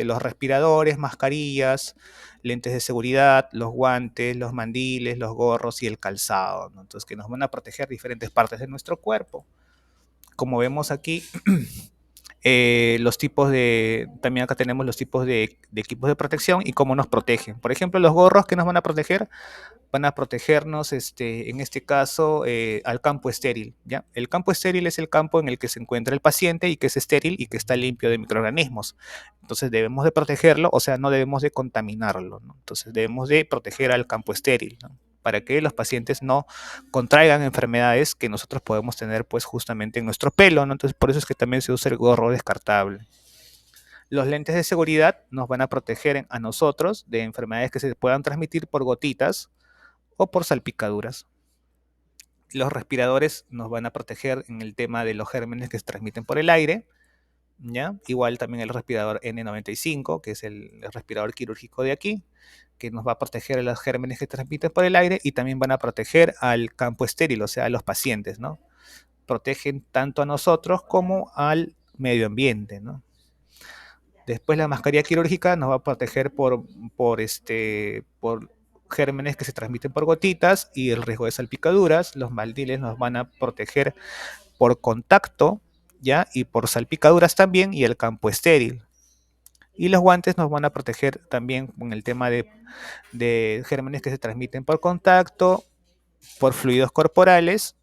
los respiradores, mascarillas, lentes de seguridad, los guantes, los mandiles, los gorros y el calzado, ¿no? Entonces que nos van a proteger diferentes partes de nuestro cuerpo. Como vemos aquí, también acá tenemos los tipos de equipos de protección y cómo nos protegen. Por ejemplo, los gorros que nos van a protegernos, en este caso, al campo estéril, ¿ya? El campo estéril es el campo en el que se encuentra el paciente y que es estéril y que está limpio de microorganismos. Entonces debemos de protegerlo, o sea, no debemos de contaminarlo, ¿no? Entonces debemos de proteger al campo estéril, ¿no? Para que los pacientes no contraigan enfermedades que nosotros podemos tener pues justamente en nuestro pelo, ¿no? Entonces por eso es que también se usa el gorro descartable. Los lentes de seguridad nos van a proteger a nosotros de enfermedades que se puedan transmitir por gotitas o por salpicaduras. Los respiradores nos van a proteger en el tema de los gérmenes que se transmiten por el aire, ¿ya? Igual también el respirador N95, que es el respirador quirúrgico de aquí, que nos va a proteger a los gérmenes que se transmiten por el aire y también van a proteger al campo estéril, o sea, a los pacientes, ¿no? Protegen tanto a nosotros como al medio ambiente, ¿no? Después la mascarilla quirúrgica nos va a proteger por gérmenes que se transmiten por gotitas y el riesgo de salpicaduras. Los mandiles nos van a proteger por contacto, ¿ya? Y por salpicaduras también y el campo estéril. Y los guantes nos van a proteger también con el tema de gérmenes que se transmiten por contacto, por fluidos corporales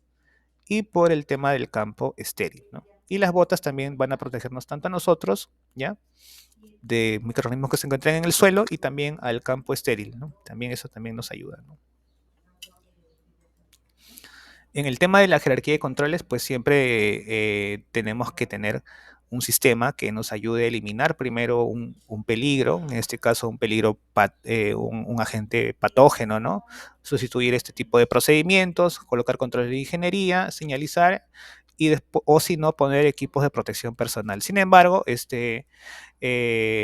y por el tema del campo estéril, ¿no? Y las botas también van a protegernos tanto a nosotros, ¿ya? De microorganismos que se encuentran en el suelo y también al campo estéril, ¿no? También eso también nos ayuda, ¿no? En el tema de la jerarquía de controles, pues siempre tenemos que tener un sistema que nos ayude a eliminar primero un peligro, en este caso un peligro, un agente patógeno, ¿no? Sustituir este tipo de procedimientos, colocar controles de ingeniería, señalizar y después, o si no, poner equipos de protección personal. Sin embargo,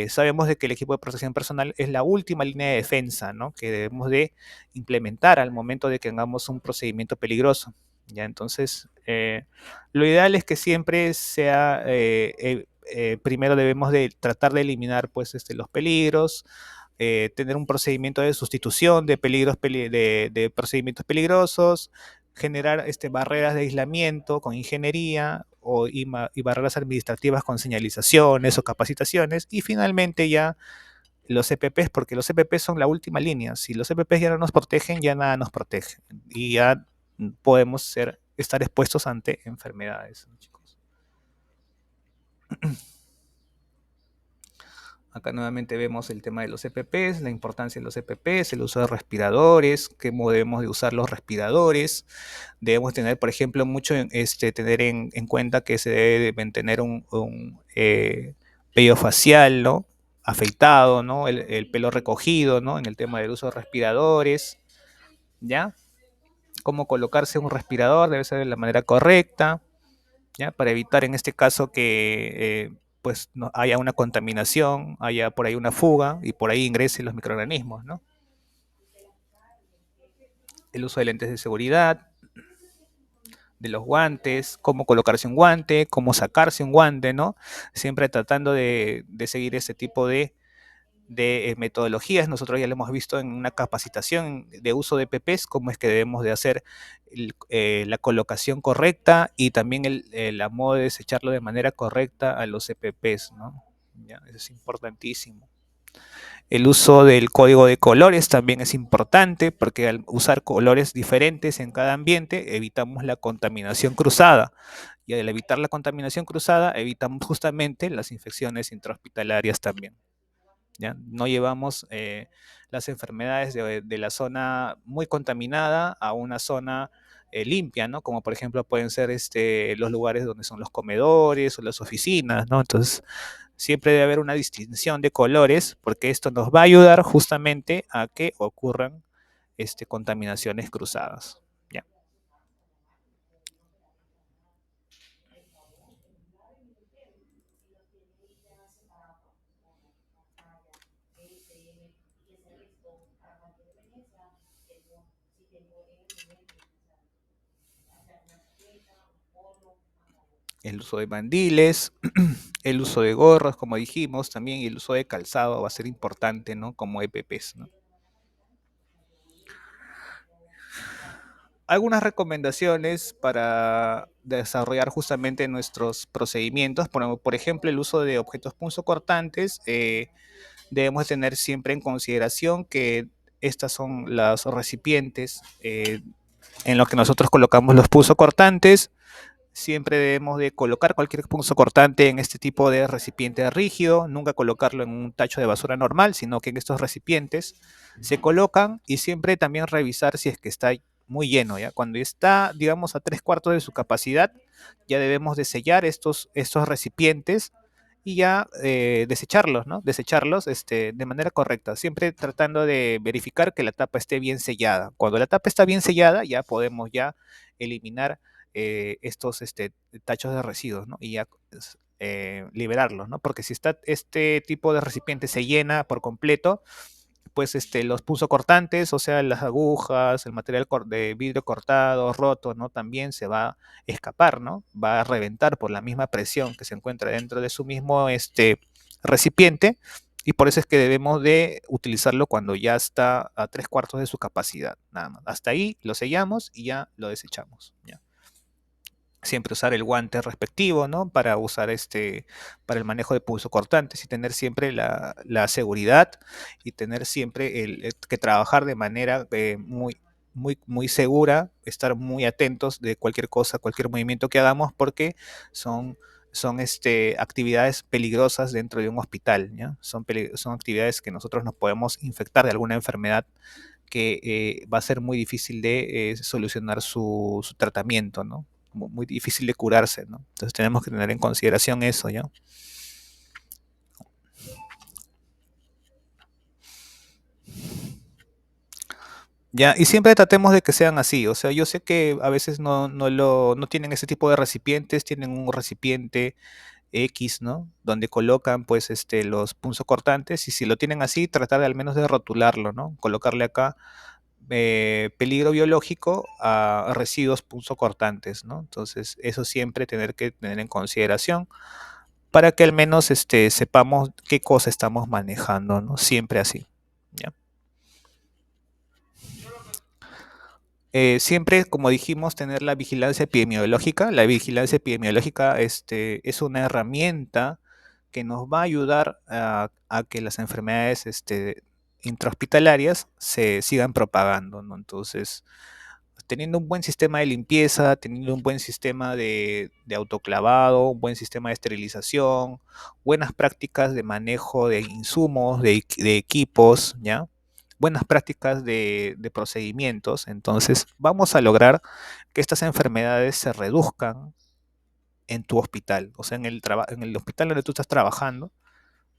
sabemos de que el equipo de protección personal es la última línea de defensa, ¿no? Que debemos de implementar al momento de que hagamos un procedimiento peligroso. ¿Ya? Entonces, lo ideal es que siempre sea, primero debemos de tratar de eliminar pues, los peligros, tener un procedimiento de sustitución de de procedimientos peligrosos, generar barreras de aislamiento con ingeniería y barreras administrativas con señalizaciones o capacitaciones y finalmente ya los EPPs, porque los EPPs son la última línea. Si los EPPs ya no nos protegen, ya nada nos protege y ya podemos estar expuestos ante enfermedades, chicos. Acá nuevamente vemos el tema de los EPPs, la importancia de los EPPs, el uso de respiradores, cómo debemos de usar los respiradores. Debemos tener, por ejemplo, mucho tener en cuenta que se debe de mantener un vello facial, ¿no? Afeitado, ¿no? El pelo recogido, ¿no? En el tema del uso de respiradores, ¿ya? Cómo colocarse un respirador debe ser de la manera correcta, ¿ya? Para evitar en este caso que pues no haya una contaminación, haya por ahí una fuga y por ahí ingresen los microorganismos, ¿no? El uso de lentes de seguridad, de los guantes, cómo colocarse un guante, cómo sacarse un guante, ¿no? Siempre tratando de seguir ese tipo de metodologías. Nosotros ya lo hemos visto en una capacitación de uso de EPPs, cómo es que debemos de hacer la colocación correcta y también la modo de desecharlo de manera correcta a los EPPs, ¿no? Ya, eso es importantísimo. El uso del código de colores también es importante porque al usar colores diferentes en cada ambiente evitamos la contaminación cruzada. Y al evitar la contaminación cruzada evitamos justamente las infecciones intrahospitalarias también. ¿Ya? No llevamos las enfermedades de la zona muy contaminada a una zona limpia, ¿no? Como por ejemplo pueden ser los lugares donde son los comedores o las oficinas, ¿no? Entonces, siempre debe haber una distinción de colores porque esto nos va a ayudar justamente a que ocurran contaminaciones cruzadas. ¿Ya? El uso de mandiles, el uso de gorros, como dijimos, también y el uso de calzado va a ser importante, ¿no? Como EPPs, ¿no? Algunas recomendaciones para desarrollar justamente nuestros procedimientos, por ejemplo, el uso de objetos punzocortantes. Debemos tener siempre en consideración que estas son los recipientes en los que nosotros colocamos los punzocortantes. Siempre debemos de colocar cualquier punzocortante en este tipo de recipiente rígido, nunca colocarlo en un tacho de basura normal, sino que en estos recipientes se colocan y siempre también revisar si es que está muy lleno, ¿ya? Cuando está, digamos, a tres cuartos de su capacidad, ya debemos de sellar estos recipientes y ya desecharlos, ¿no? Desecharlos de manera correcta, siempre tratando de verificar que la tapa esté bien sellada. Cuando la tapa está bien sellada, ya podemos ya eliminar estos tachos de residuos, ¿no? Y ya liberarlos, ¿no? Porque si está este tipo de recipiente se llena por completo, pues los punzocortantes, o sea, las agujas, el material de vidrio cortado, roto, ¿no? También se va a escapar, ¿no? Va a reventar por la misma presión que se encuentra dentro de su mismo recipiente y por eso es que debemos de utilizarlo cuando ya está a tres cuartos de su capacidad, nada más. Hasta ahí lo sellamos y ya lo desechamos, ¿ya? Siempre usar el guante respectivo, ¿no? Para usar para el manejo de pulso cortantes y tener siempre la seguridad y tener siempre que trabajar de manera muy segura, estar muy atentos de cualquier cosa, cualquier movimiento que hagamos, porque son actividades peligrosas dentro de un hospital, ¿ya? Son actividades que nosotros nos podemos infectar de alguna enfermedad que va a ser muy difícil de solucionar su tratamiento, ¿no? Muy difícil de curarse, ¿no? Entonces tenemos que tener en consideración eso, ¿ya? Ya, y siempre tratemos de que sean así, o sea, yo sé que a veces no tienen ese tipo de recipientes, tienen un recipiente X, ¿no? Donde colocan, pues, los punzocortantes, y si lo tienen así, tratar de al menos de rotularlo, ¿no? Colocarle acá peligro biológico a residuos punzocortantes, ¿no? Entonces, eso siempre tener que tener en consideración para que al menos sepamos qué cosa estamos manejando, ¿no? Siempre así, ¿ya? Siempre, como dijimos, tener la vigilancia epidemiológica. La vigilancia epidemiológica es una herramienta que nos va a ayudar a que las enfermedades intrahospitalarias se sigan propagando, ¿no? Entonces, teniendo un buen sistema de limpieza, teniendo un buen sistema de autoclavado, un buen sistema de esterilización, buenas prácticas de manejo de insumos, de equipos, ¿ya? Buenas prácticas de procedimientos, entonces vamos a lograr que estas enfermedades se reduzcan en tu hospital, o sea, en el hospital donde tú estás trabajando,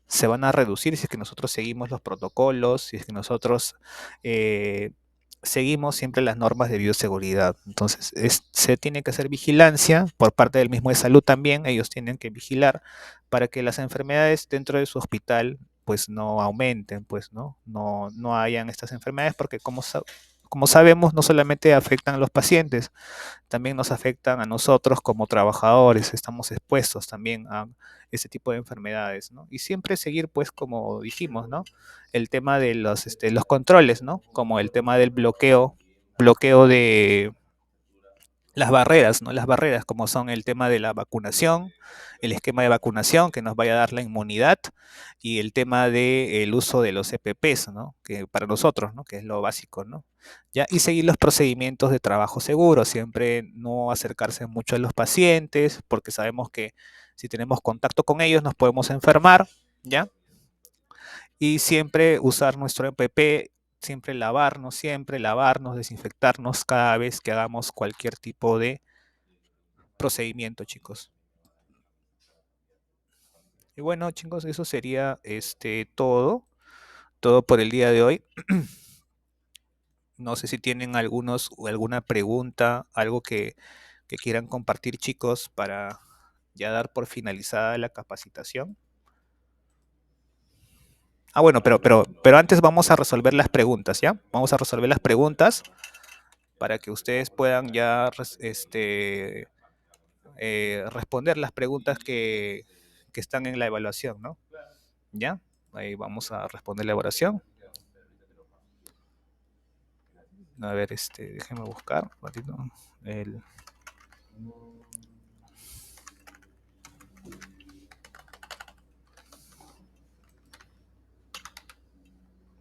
se van a reducir si es que nosotros seguimos los protocolos, si es que nosotros eh, seguimos siempre las normas de bioseguridad. Entonces, se tiene que hacer vigilancia por parte del mismo de salud también, ellos tienen que vigilar para que las enfermedades dentro de su hospital pues no aumenten, pues no hayan estas enfermedades, porque como sabemos, no solamente afectan a los pacientes, también nos afectan a nosotros como trabajadores, estamos expuestos también a ese tipo de enfermedades, ¿no? Y siempre seguir, pues, como dijimos, ¿no? El tema de los controles, ¿no? Como el tema del bloqueo de las barreras, ¿no? Las barreras como son el tema de la vacunación, el esquema de vacunación que nos vaya a dar la inmunidad y el tema del uso de los EPPs, ¿no? Que para nosotros, ¿no? Que es lo básico, ¿no? Ya, y seguir los procedimientos de trabajo seguro, siempre no acercarse mucho a los pacientes, porque sabemos que si tenemos contacto con ellos nos podemos enfermar, ¿ya? Y siempre usar nuestro EPP, siempre lavarnos, desinfectarnos cada vez que hagamos cualquier tipo de procedimiento, chicos. Y bueno, chicos, eso sería todo por el día de hoy. No sé si tienen alguna pregunta, algo que quieran compartir, chicos, para ya dar por finalizada la capacitación. Ah, bueno, pero antes vamos a resolver las preguntas, ¿ya? Vamos a resolver las preguntas para que ustedes puedan ya responder las preguntas que están en la evaluación, ¿no? ¿Ya? Ahí vamos a responder la evaluación. A ver, déjenme buscar un ratito. El,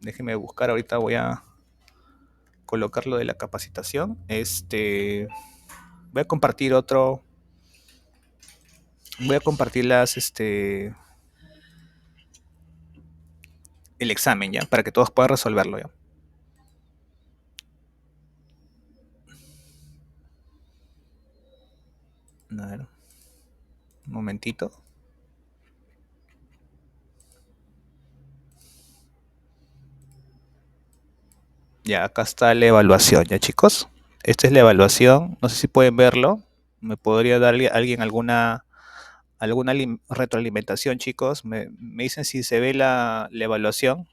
Déjenme buscar, ahorita voy a colocar lo de la capacitación. Voy a compartir voy a compartir el examen, ¿ya? Para que todos puedan resolverlo, ¿ya? A ver, un momentito. Ya, acá está la evaluación, ¿ya, chicos? Esta es la evaluación, no sé si pueden verlo. ¿Me podría dar alguien alguna retroalimentación, chicos? Me dicen si se ve la evaluación.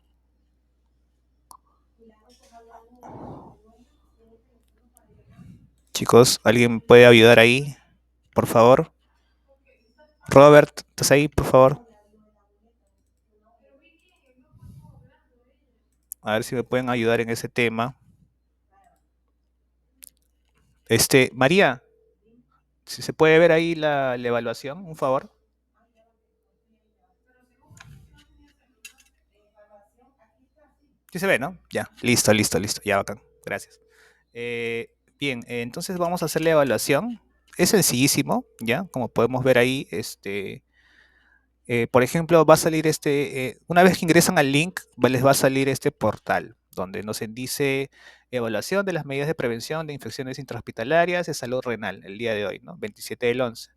Chicos, ¿alguien puede ayudar ahí? Por favor. Robert, ¿estás ahí, por favor? A ver si me pueden ayudar en ese tema. María, si se puede ver ahí la evaluación, un favor. Sí se ve, ¿no? Ya, listo, listo, listo. Ya, bacán. Gracias. Bien, entonces vamos a hacer la evaluación. Es sencillísimo, ¿ya? Como podemos ver ahí, por ejemplo, va a salir una vez que ingresan al link, les va a salir este portal, donde nos dice evaluación de las medidas de prevención de infecciones intrahospitalarias de salud renal, el día de hoy, ¿no? 27 del 11.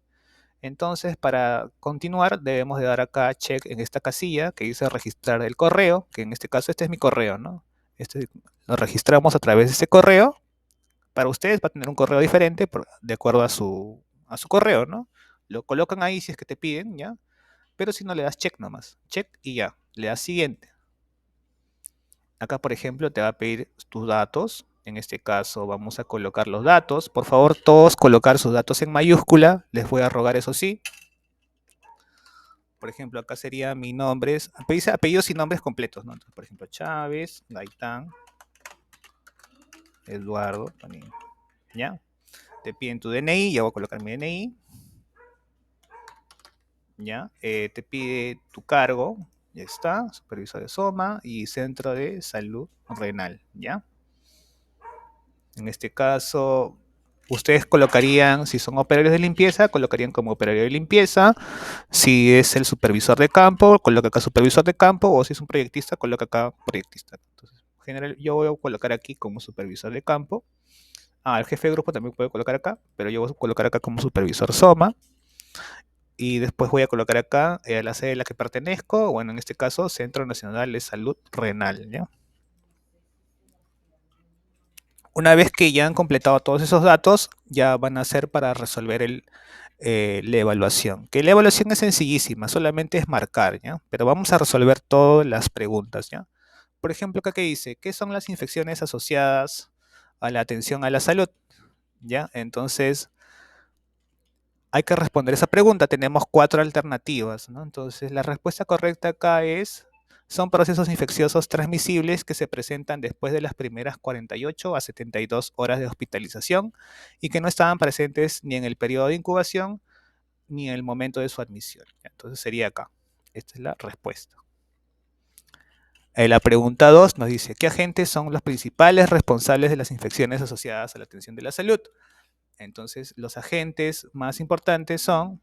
Entonces, para continuar, debemos de dar acá check en esta casilla que dice registrar el correo, que en este caso este es mi correo, ¿no? Lo registramos a través de este correo. Para ustedes va a tener un correo diferente de acuerdo a su correo, ¿no? Lo colocan ahí si es que te piden, ¿ya? Pero si no le das check nomás, check y ya, le das siguiente. Acá, por ejemplo, te va a pedir tus datos. En este caso vamos a colocar los datos. Por favor, todos colocar sus datos en mayúscula. Les voy a rogar eso sí. Por ejemplo, acá sería mi nombre, dice apellidos y nombres completos, ¿no? Entonces, por ejemplo, Chávez, Gaitán, Eduardo, ¿ya? Te piden tu DNI, ya voy a colocar mi DNI, ¿ya? Te pide tu cargo, ya está, supervisor de SOMA y Centro de Salud Renal, ¿ya? En este caso, ustedes colocarían, si son operarios de limpieza, colocarían como operario de limpieza. Si es el supervisor de campo, coloca acá supervisor de campo, o si es un proyectista, coloca acá proyectista. Entonces, en general, yo voy a colocar aquí como supervisor de campo. El jefe de grupo también puede colocar acá, pero yo voy a colocar acá como supervisor SOMA. Y después voy a colocar acá la sede a la que pertenezco, bueno, en este caso, Centro Nacional de Salud Renal, ¿ya? Una vez que ya han completado todos esos datos, ya van a ser para resolver la evaluación. Que la evaluación es sencillísima, solamente es marcar, ¿ya? Pero vamos a resolver todas las preguntas, ¿ya? Por ejemplo, acá que dice, ¿qué son las infecciones asociadas a la atención a la salud? ¿Ya? Entonces, hay que responder esa pregunta. Tenemos 4 alternativas, ¿no? Entonces, la respuesta correcta acá es, son procesos infecciosos transmisibles que se presentan después de las primeras 48 a 72 horas de hospitalización y que no estaban presentes ni en el periodo de incubación ni en el momento de su admisión. Entonces, sería acá. Esta es la respuesta. La pregunta 2 nos dice, ¿qué agentes son los principales responsables de las infecciones asociadas a la atención de la salud? Entonces, los agentes más importantes son,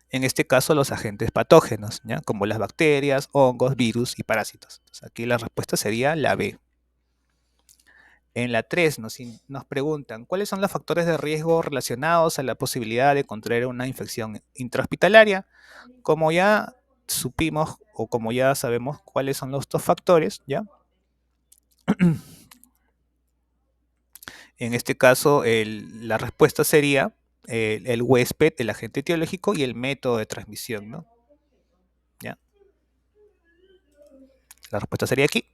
en este caso, los agentes patógenos, ¿ya? Como las bacterias, hongos, virus y parásitos. Entonces, aquí la respuesta sería la B. En la 3 nos preguntan, ¿cuáles son los factores de riesgo relacionados a la posibilidad de contraer una infección intrahospitalaria? Como ya supimos o como ya sabemos cuáles son los dos factores, ¿ya? En este caso, la respuesta sería el huésped, el agente etiológico y el método de transmisión, ¿no? ¿Ya? La respuesta sería aquí.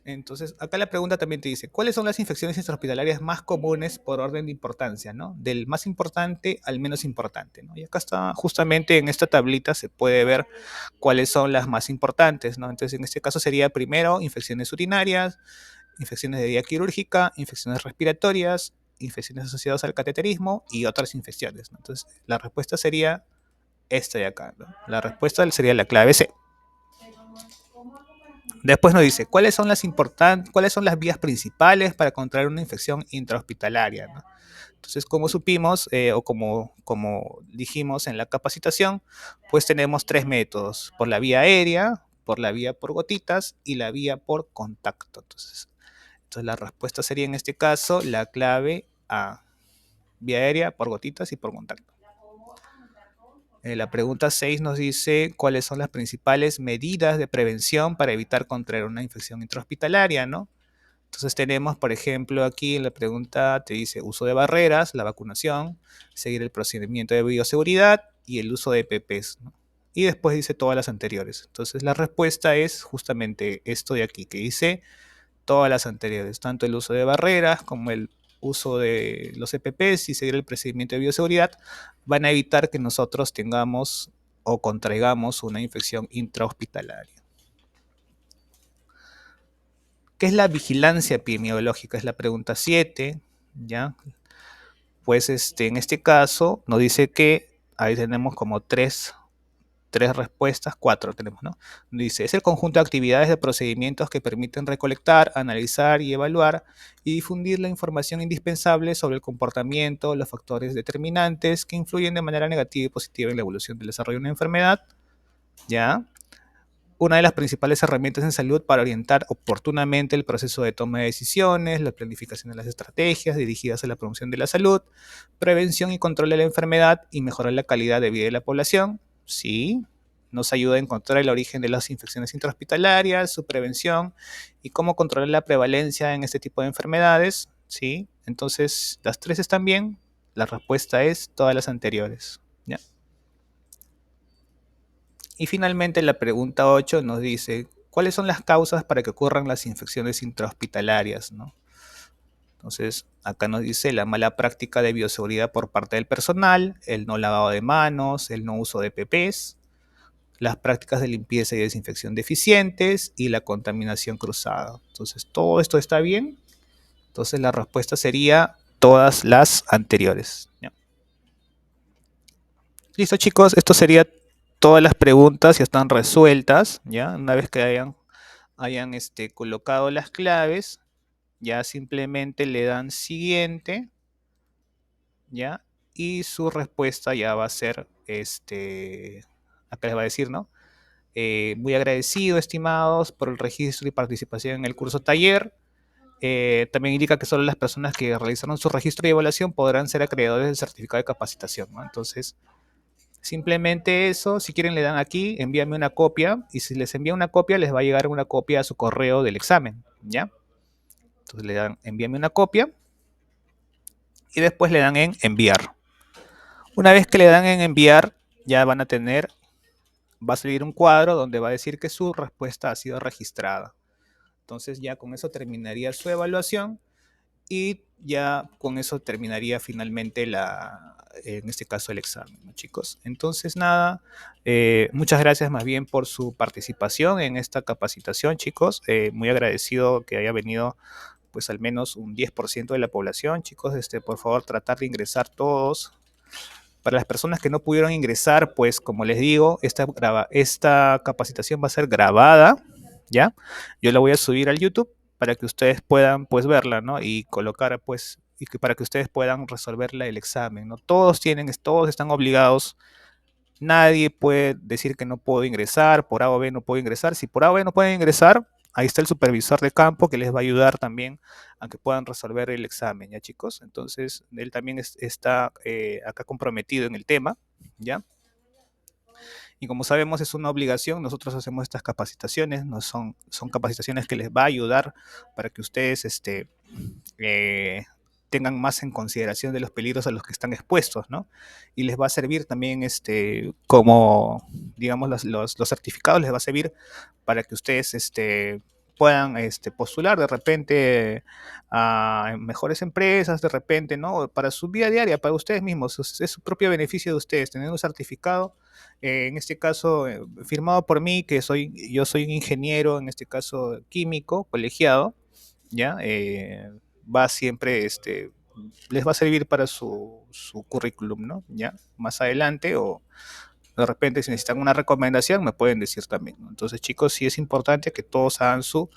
Entonces, acá la pregunta también te dice, ¿cuáles son las infecciones intrahospitalarias más comunes por orden de importancia, ¿no? Del más importante al menos importante, ¿no? Y acá está, justamente en esta tablita se puede ver cuáles son las más importantes, ¿no? Entonces, en este caso sería primero infecciones urinarias, infecciones de vía quirúrgica, infecciones respiratorias, infecciones asociadas al cateterismo y otras infecciones, ¿no? Entonces, la respuesta sería esta de acá, ¿no? La respuesta sería la clave C. Después nos dice, ¿cuáles son las vías principales para contraer una infección intrahospitalaria, ¿no? Entonces, como supimos, o como dijimos en la capacitación, pues tenemos 3 métodos, por la vía aérea, por la vía por gotitas y la vía por contacto. Entonces la respuesta sería en este caso la clave A, vía aérea, por gotitas y por contacto. La pregunta 6 nos dice cuáles son las principales medidas de prevención para evitar contraer una infección intrahospitalaria, ¿no? Entonces tenemos, por ejemplo, aquí en la pregunta te dice uso de barreras, la vacunación, seguir el procedimiento de bioseguridad y el uso de EPPs, ¿no? Y después dice todas las anteriores. Entonces la respuesta es justamente esto de aquí, que dice todas las anteriores, tanto el uso de barreras como el uso de los EPPs y seguir el procedimiento de bioseguridad van a evitar que nosotros tengamos o contraigamos una infección intrahospitalaria. ¿Qué es la vigilancia epidemiológica? Es la pregunta 7, ¿ya? Pues en este caso nos dice que ahí tenemos como tres respuestas, 4 tenemos, ¿no? Dice, es el conjunto de actividades de procedimientos que permiten recolectar, analizar y evaluar y difundir la información indispensable sobre el comportamiento, los factores determinantes que influyen de manera negativa y positiva en la evolución del desarrollo de una enfermedad, ¿ya? Una de las principales herramientas en salud para orientar oportunamente el proceso de toma de decisiones, la planificación de las estrategias dirigidas a la promoción de la salud, prevención y control de la enfermedad y mejorar la calidad de vida de la población. Sí, nos ayuda a encontrar el origen de las infecciones intrahospitalarias, su prevención y cómo controlar la prevalencia en este tipo de enfermedades. Sí, entonces las 3 están bien. La respuesta es todas las anteriores. ¿Ya? Y finalmente la pregunta 8 nos dice, ¿cuáles son las causas para que ocurran las infecciones intrahospitalarias, ¿no? Entonces, acá nos dice la mala práctica de bioseguridad por parte del personal, el no lavado de manos, el no uso de PPs, las prácticas de limpieza y desinfección deficientes y la contaminación cruzada. Entonces, ¿todo esto está bien? Entonces, la respuesta sería todas las anteriores, ¿ya? Listo, chicos, esto sería todas las preguntas ya están resueltas, ¿ya? Una vez que hayan hayan colocado las claves, ya simplemente le dan siguiente, ¿ya? Y su respuesta ya va a ser, acá les va a decir, ¿no? Muy agradecido, estimados, por el registro y participación en el curso taller. También indica que solo las personas que realizaron su registro y evaluación podrán ser acreedores del certificado de capacitación, ¿no? Entonces, simplemente eso, si quieren le dan aquí, envíame una copia, y si les envía una copia, les va a llegar una copia a su correo del examen, ¿ya? Entonces le dan, envíame una copia, y después le dan en enviar. Una vez que le dan en enviar, ya van a tener, va a salir un cuadro donde va a decir que su respuesta ha sido registrada. Entonces ya con eso terminaría su evaluación y ya con eso terminaría finalmente en este caso el examen, ¿no, chicos? Entonces nada, muchas gracias más bien por su participación en esta capacitación, chicos. Muy agradecido que haya venido pues al menos un 10% de la población, chicos. Por favor, tratar de ingresar todos. Para las personas que no pudieron ingresar, pues como les digo, esta capacitación va a ser grabada, ¿ya? Yo la voy a subir al YouTube para que ustedes puedan pues verla, ¿no? Y colocar pues, para que ustedes puedan resolverla el examen, ¿no? Todos están obligados. Nadie puede decir que no puedo ingresar, por A o B no puedo ingresar. Si por A o B no pueden ingresar, ahí está el supervisor de campo que les va a ayudar también a que puedan resolver el examen, ¿ya, chicos? Entonces, él también está acá comprometido en el tema, ¿ya? Y como sabemos, es una obligación, nosotros hacemos estas capacitaciones, no son capacitaciones que les va a ayudar para que ustedes eh, tengan más en consideración de los peligros a los que están expuestos, ¿no? Y les va a servir también, como, digamos, los certificados les va a servir para que ustedes, puedan postular de repente a mejores empresas, de repente, ¿no? Para su vida diaria, para ustedes mismos, es su propio beneficio de ustedes, tener un certificado, en este caso, firmado por mí, yo soy un ingeniero, en este caso químico, colegiado, ¿ya? Va siempre, les va a servir para su currículum, ¿no? ¿Ya? Más adelante o de repente si necesitan una recomendación me pueden decir también, ¿no? Entonces, chicos, sí es importante que todos hagan su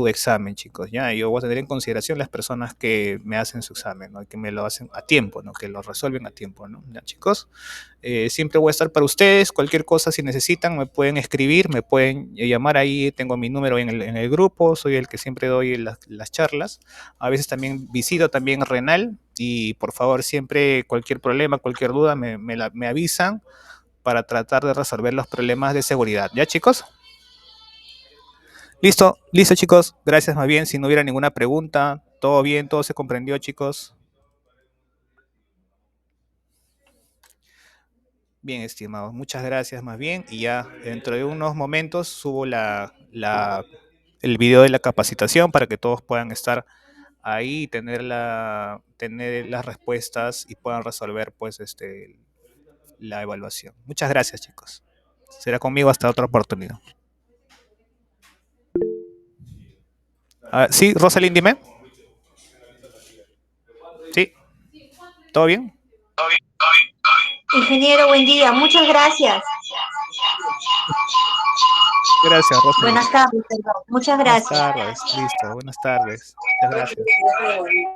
examen, chicos, ¿ya? Yo voy a tener en consideración las personas que me hacen su examen, ¿no? Que me lo hacen a tiempo, ¿no? Que lo resuelven a tiempo, ¿no? ¿Ya, chicos? Siempre voy a estar para ustedes, cualquier cosa si necesitan me pueden escribir, me pueden llamar ahí, tengo mi número en el grupo, soy el que siempre doy las charlas, a veces también visito también Renal y por favor siempre cualquier problema, cualquier duda me avisan para tratar de resolver los problemas de seguridad, ¿ya, chicos? Listo, listo, chicos, gracias más bien, si no hubiera ninguna pregunta, todo bien, todo se comprendió, chicos. Bien, estimados, muchas gracias más bien. Y ya dentro de unos momentos subo el video de la capacitación para que todos puedan estar ahí y tener las respuestas y puedan resolver pues la evaluación. Muchas gracias, chicos. Será conmigo hasta otra oportunidad. Sí, Rosalind, dime. Sí, ¿todo bien? Ingeniero, buen día. Muchas gracias. Gracias, Rosalind. Buenas tardes, perdón. Muchas Buenas gracias. tardes, listo, buenas tardes. Muchas gracias.